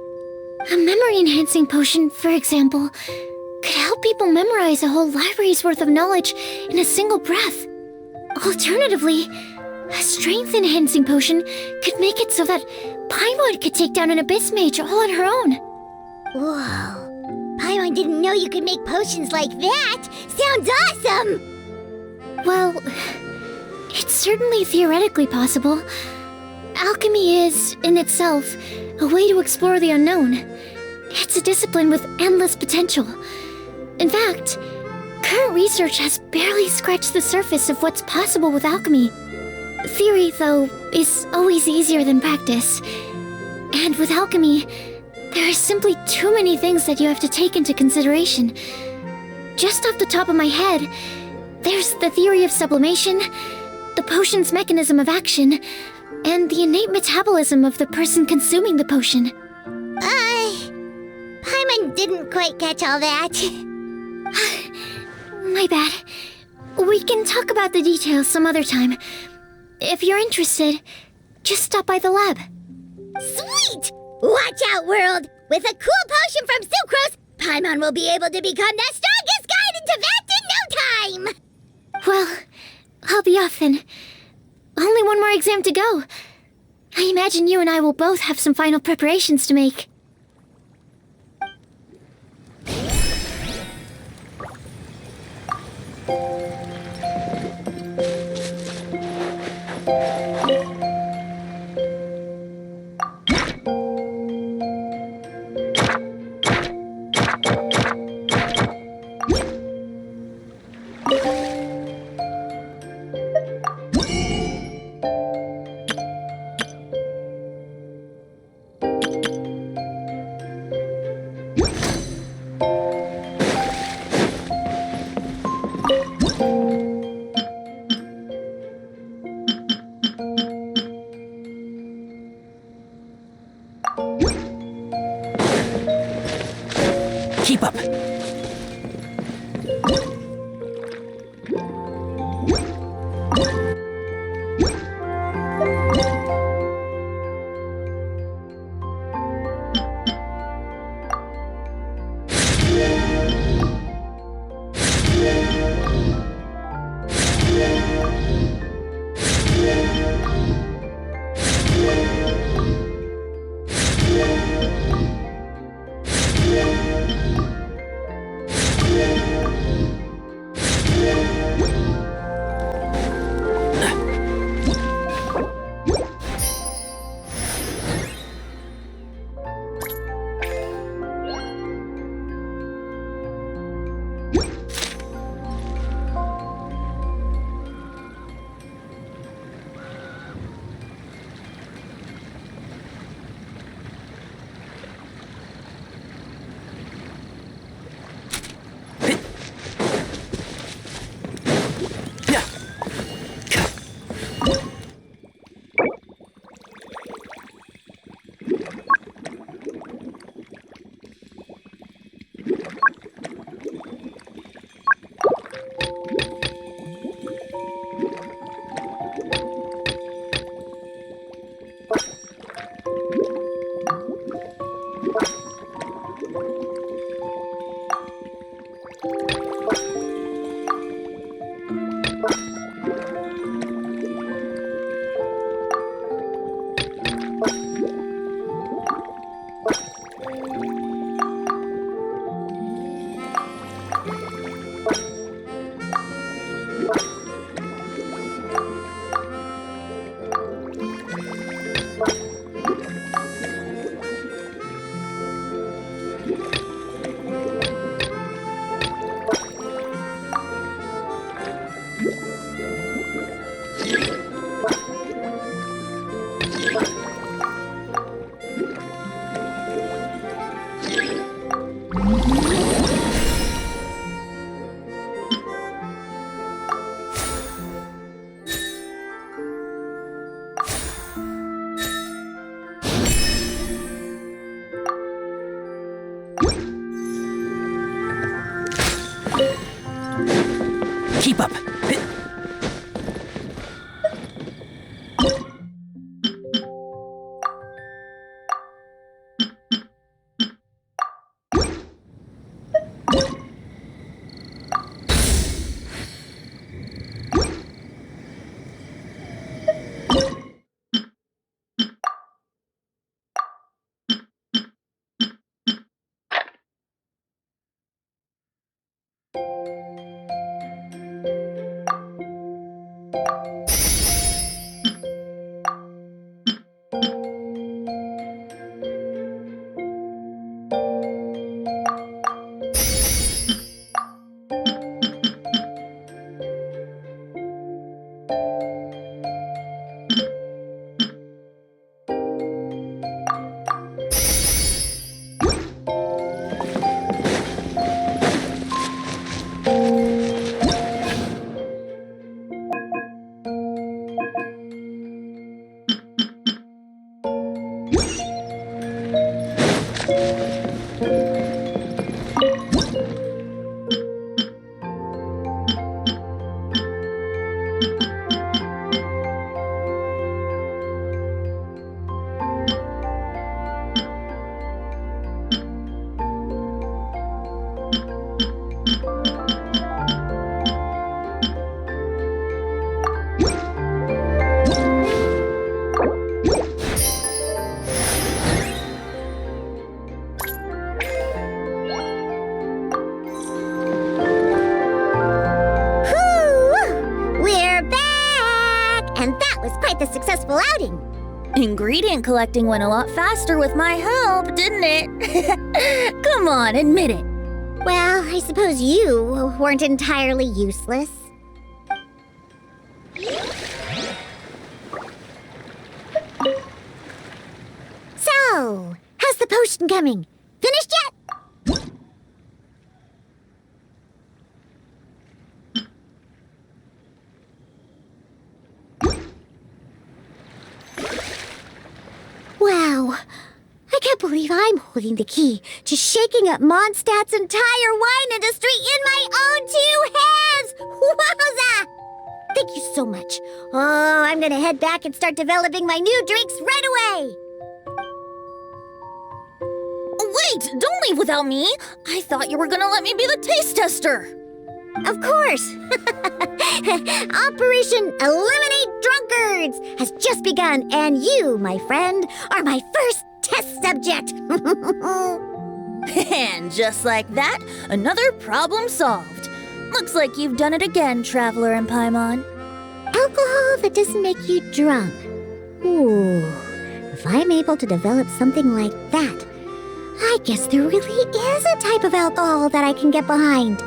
A memory-enhancing potion, for example, could help people memorize a whole library's worth of knowledge in a single breath. Alternatively, a strength-enhancing potion could make it so that Paimon could take down an Abyss Mage all on her own. Whoa. Paimon didn't know you could make potions like that! Sounds awesome! Well, it's certainly theoretically possible. Alchemy is, in itself, a way to explore the unknown. It's a discipline with endless potential. In fact, current research has barely scratched the surface of what's possible with alchemy. Theory, though, is always easier than practice. And with alchemy, there are simply too many things that you have to take into consideration. Just off the top of my head, there's the theory of sublimation, the potion's mechanism of action, and the innate metabolism of the person consuming the potion. Paimon didn't quite catch all that. My bad. We can talk about the details some other time. If you're interested, just stop by the lab. Sweet! Watch out, world! With a cool potion from Sucrose, Paimon will be able to become the strongest guide into Vact in no time! Well, I'll be off then. Only one more exam to go. I imagine you and I will both have some final preparations to make. Keep up. quite the successful outing. Ingredient collecting went a lot faster with my help, didn't it? Come on, admit it. Well, I suppose you weren't entirely useless. So, how's the potion coming? Finished yet? Wow, I can't believe I'm holding the key to shaking up Mondstadt's entire wine industry in my own 2 hands! Wowza! Thank you so much. Oh, I'm gonna head back and start developing my new drinks right away! Wait, don't leave without me! I thought you were gonna let me be the taste tester! Of course! Operation Eliminate Drunkards has just begun, and you, my friend, are my first test subject! And just like that, another problem solved. Looks like you've done it again, Traveler and Paimon. Alcohol that doesn't make you drunk. Ooh, if I'm able to develop something like that, I guess there really is a type of alcohol that I can get behind.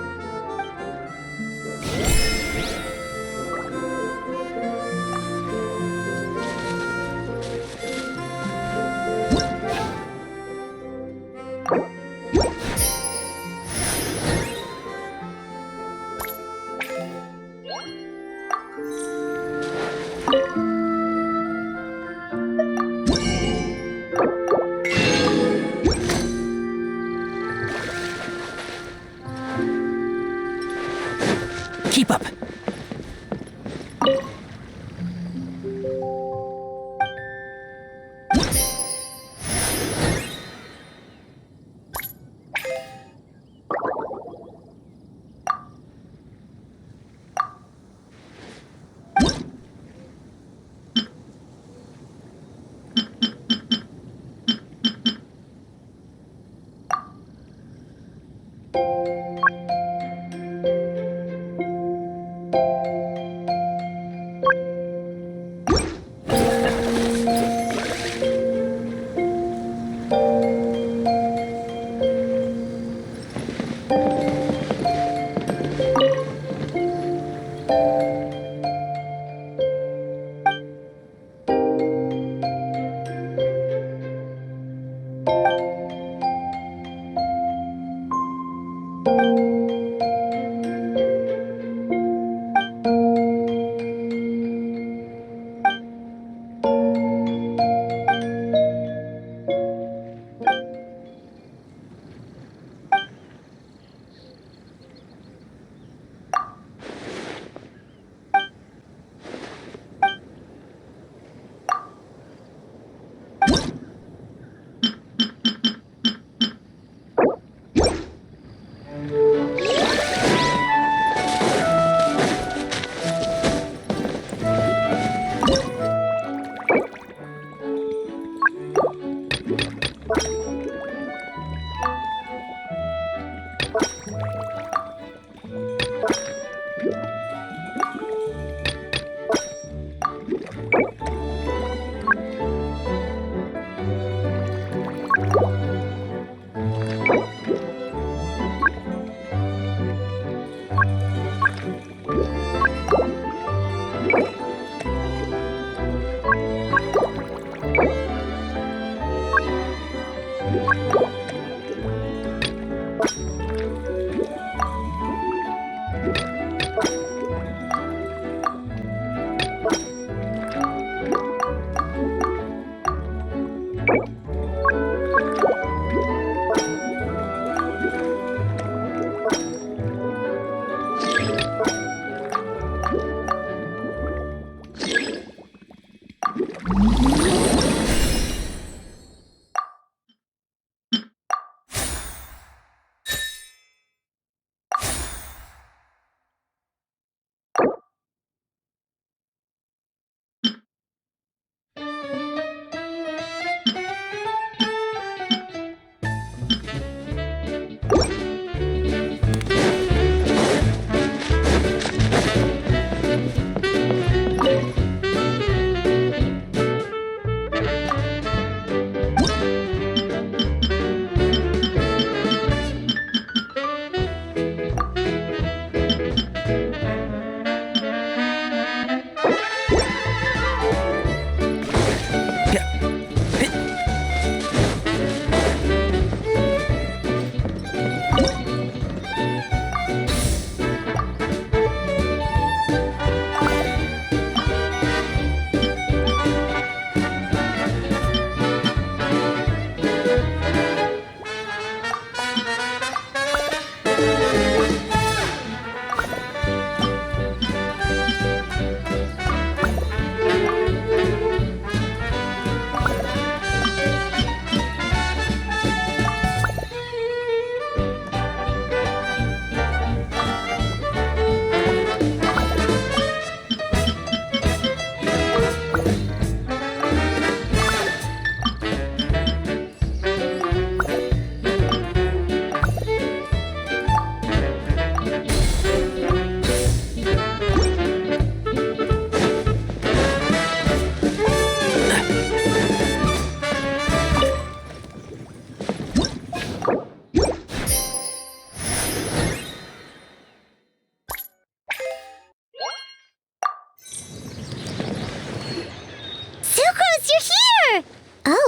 Keep up.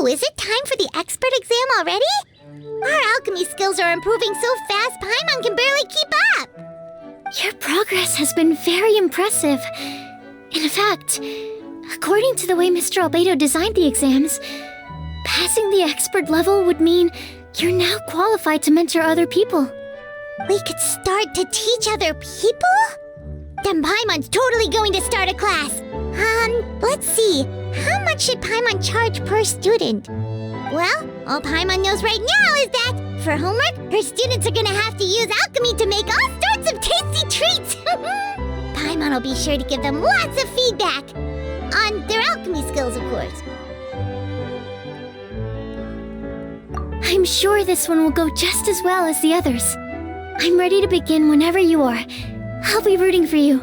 Oh, is it time for the expert exam already? Our alchemy skills are improving so fast, Paimon can barely keep up. Your progress has been very impressive. In fact, according to the way Mr. Albedo designed the exams, passing the expert level would mean you're now qualified to mentor other people. We could start to teach other people? Then Paimon's totally going to start a class. Let's see. How much should Paimon charge per student? Well, all Paimon knows right now is that, for homework, her students are gonna have to use alchemy to make all sorts of tasty treats! Paimon will be sure to give them lots of feedback. On their alchemy skills, of course. I'm sure this one will go just as well as the others. I'm ready to begin whenever you are. I'll be rooting for you.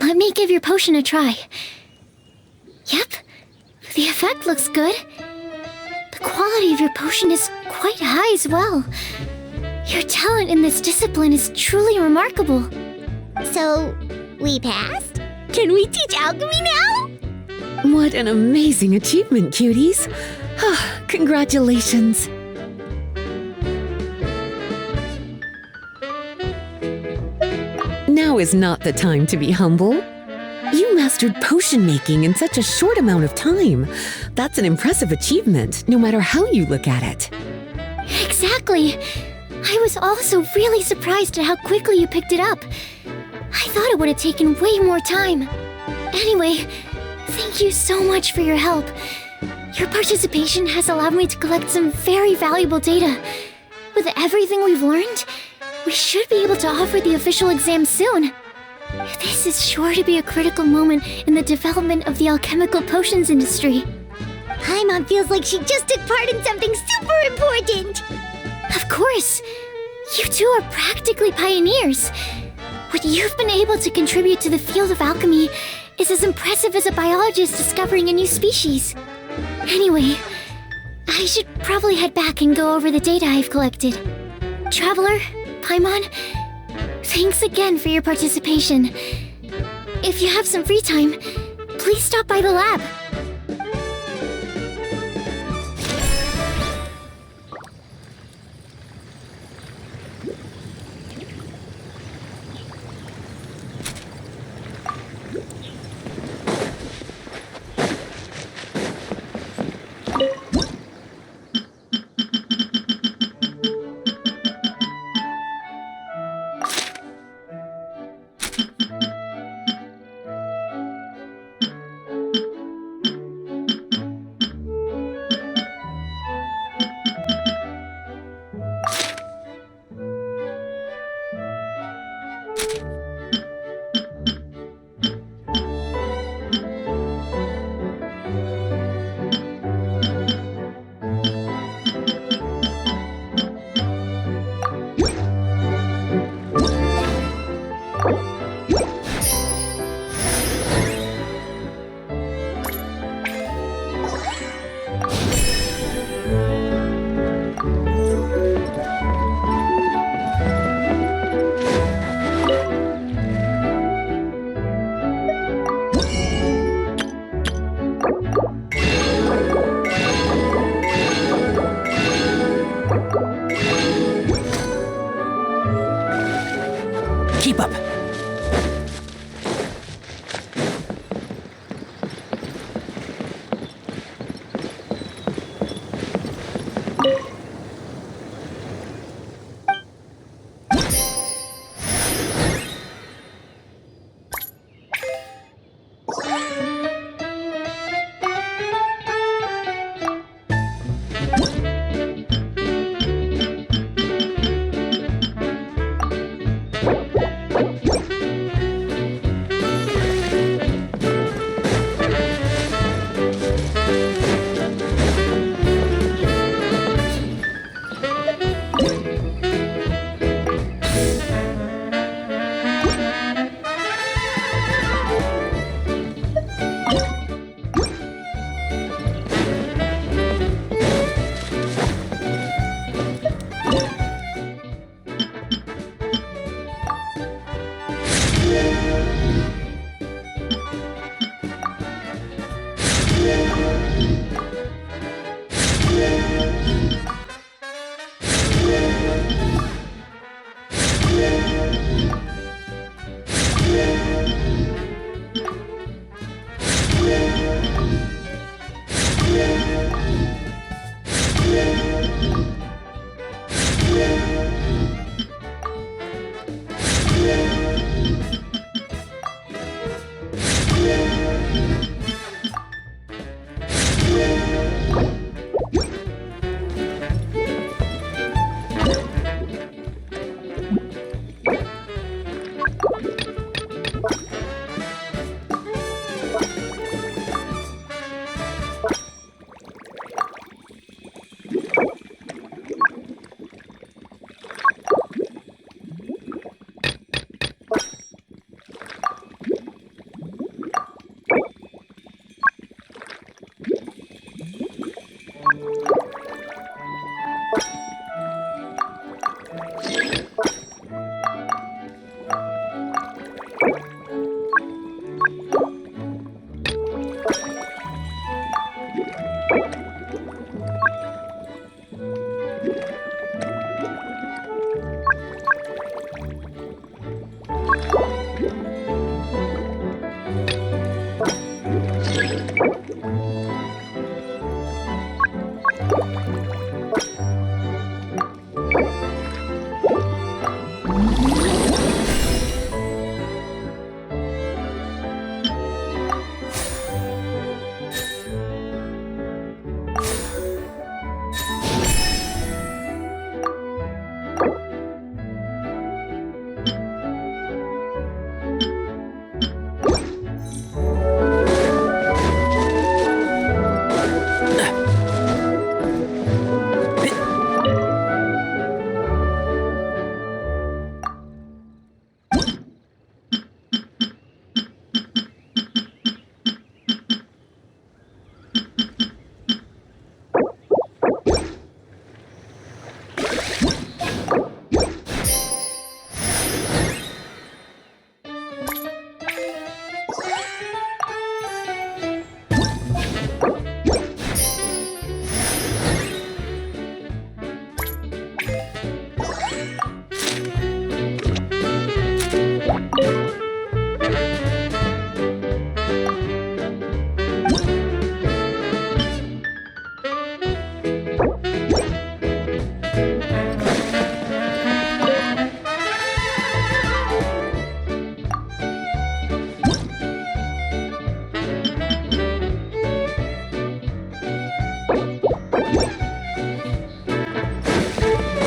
Let me give your potion a try. Yep, the effect looks good. The quality of your potion is quite high as well. Your talent in this discipline is truly remarkable. So, we passed? Can we teach alchemy now? What an amazing achievement, cuties! Congratulations! Now is not the time to be humble. You mastered potion making in such a short amount of time. That's an impressive achievement, no matter how you look at it. Exactly. I was also really surprised at how quickly you picked it up. I thought it would have taken way more time. Anyway, thank you so much for your help. Your participation has allowed me to collect some very valuable data. With everything we've learned, we should be able to offer the official exam soon. This is sure to be a critical moment in the development of the alchemical potions industry. Paimon feels like she just took part in something super important. Of course. You two are practically pioneers. What you've been able to contribute to the field of alchemy is as impressive as a biologist discovering a new species. Anyway, I should probably head back and go over the data I've collected. Traveler, Paimon, thanks again for your participation. If you have some free time, please stop by the lab.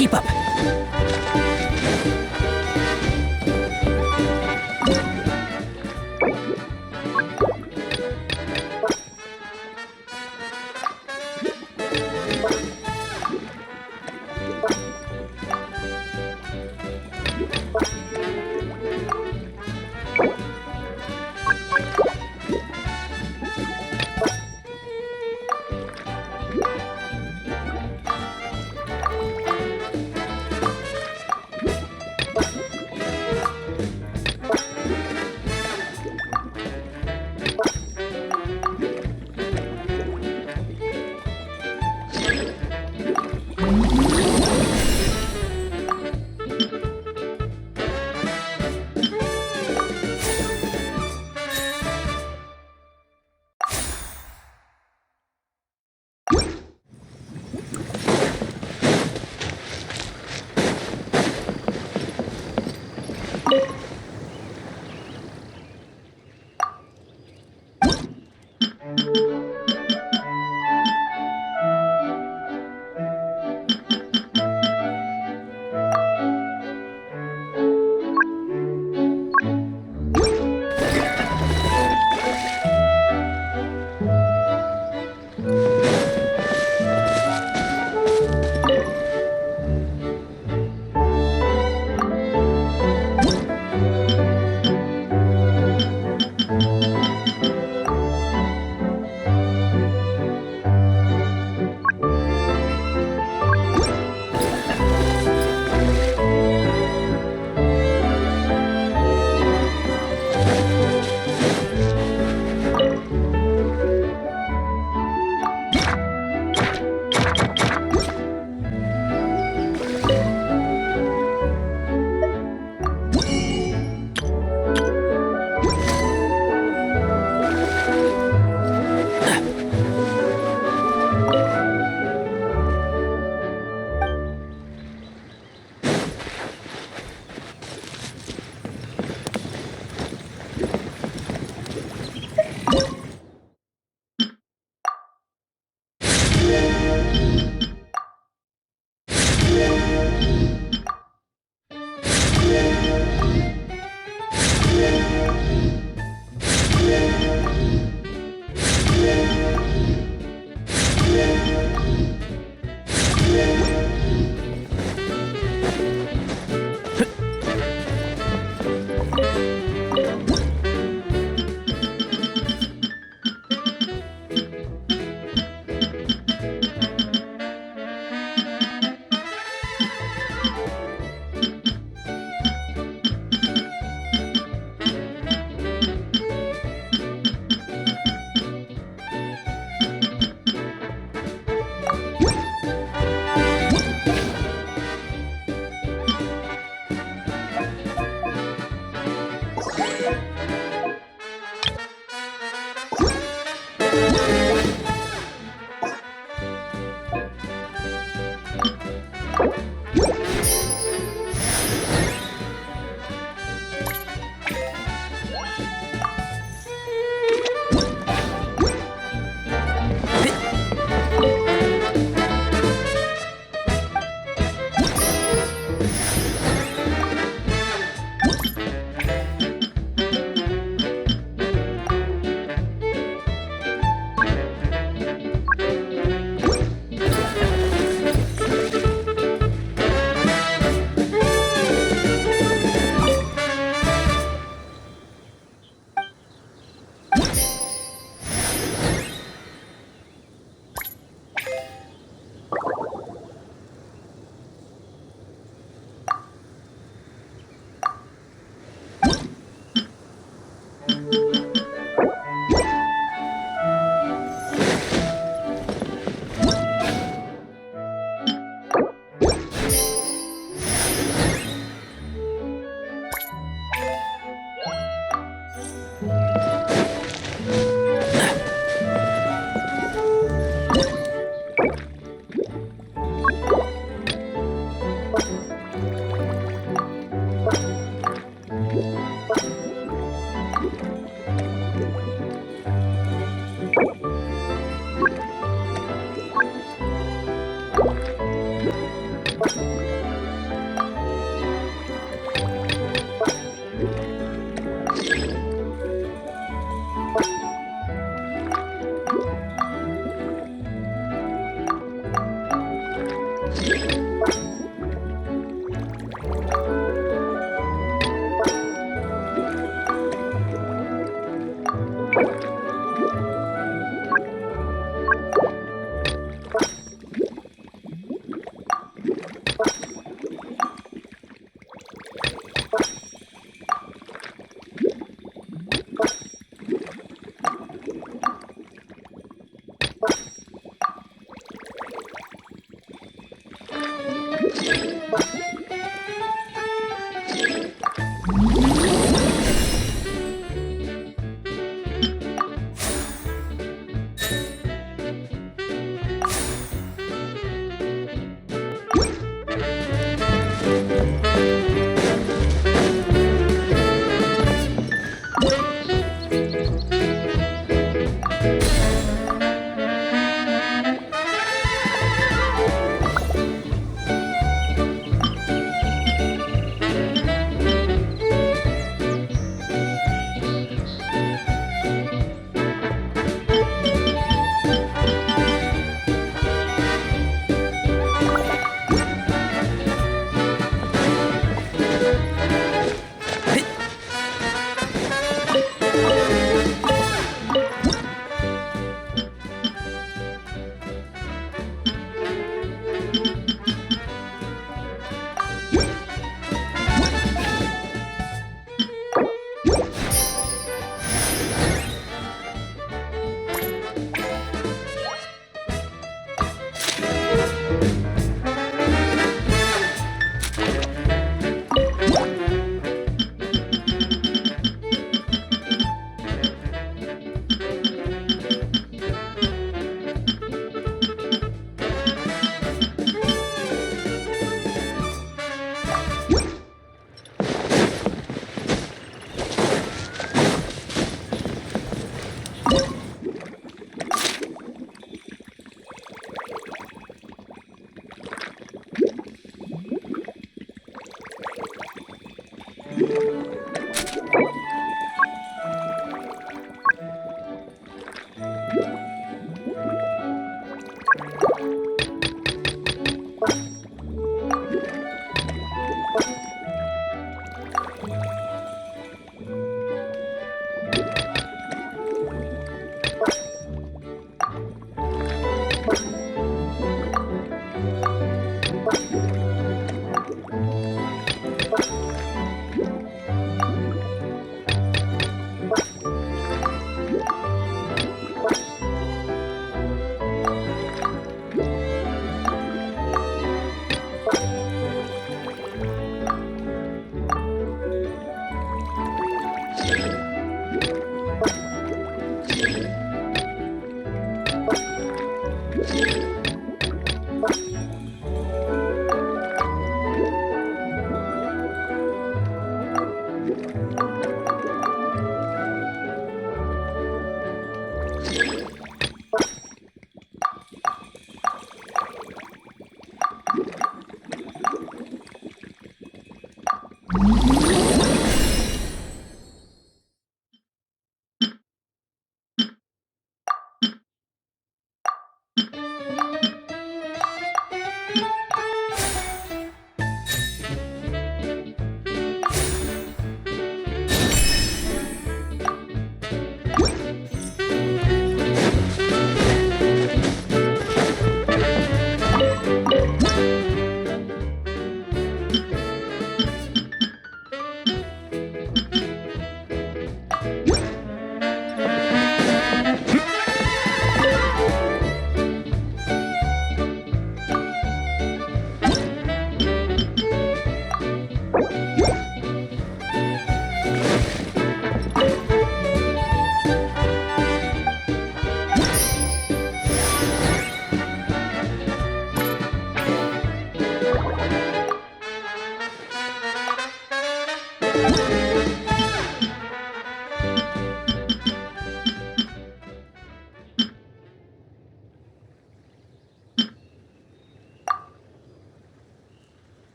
Keep up.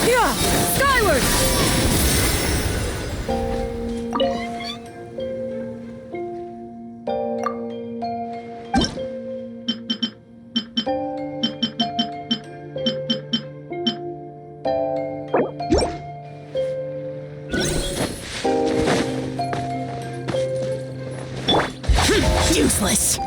Yeah! Skyward! Useless.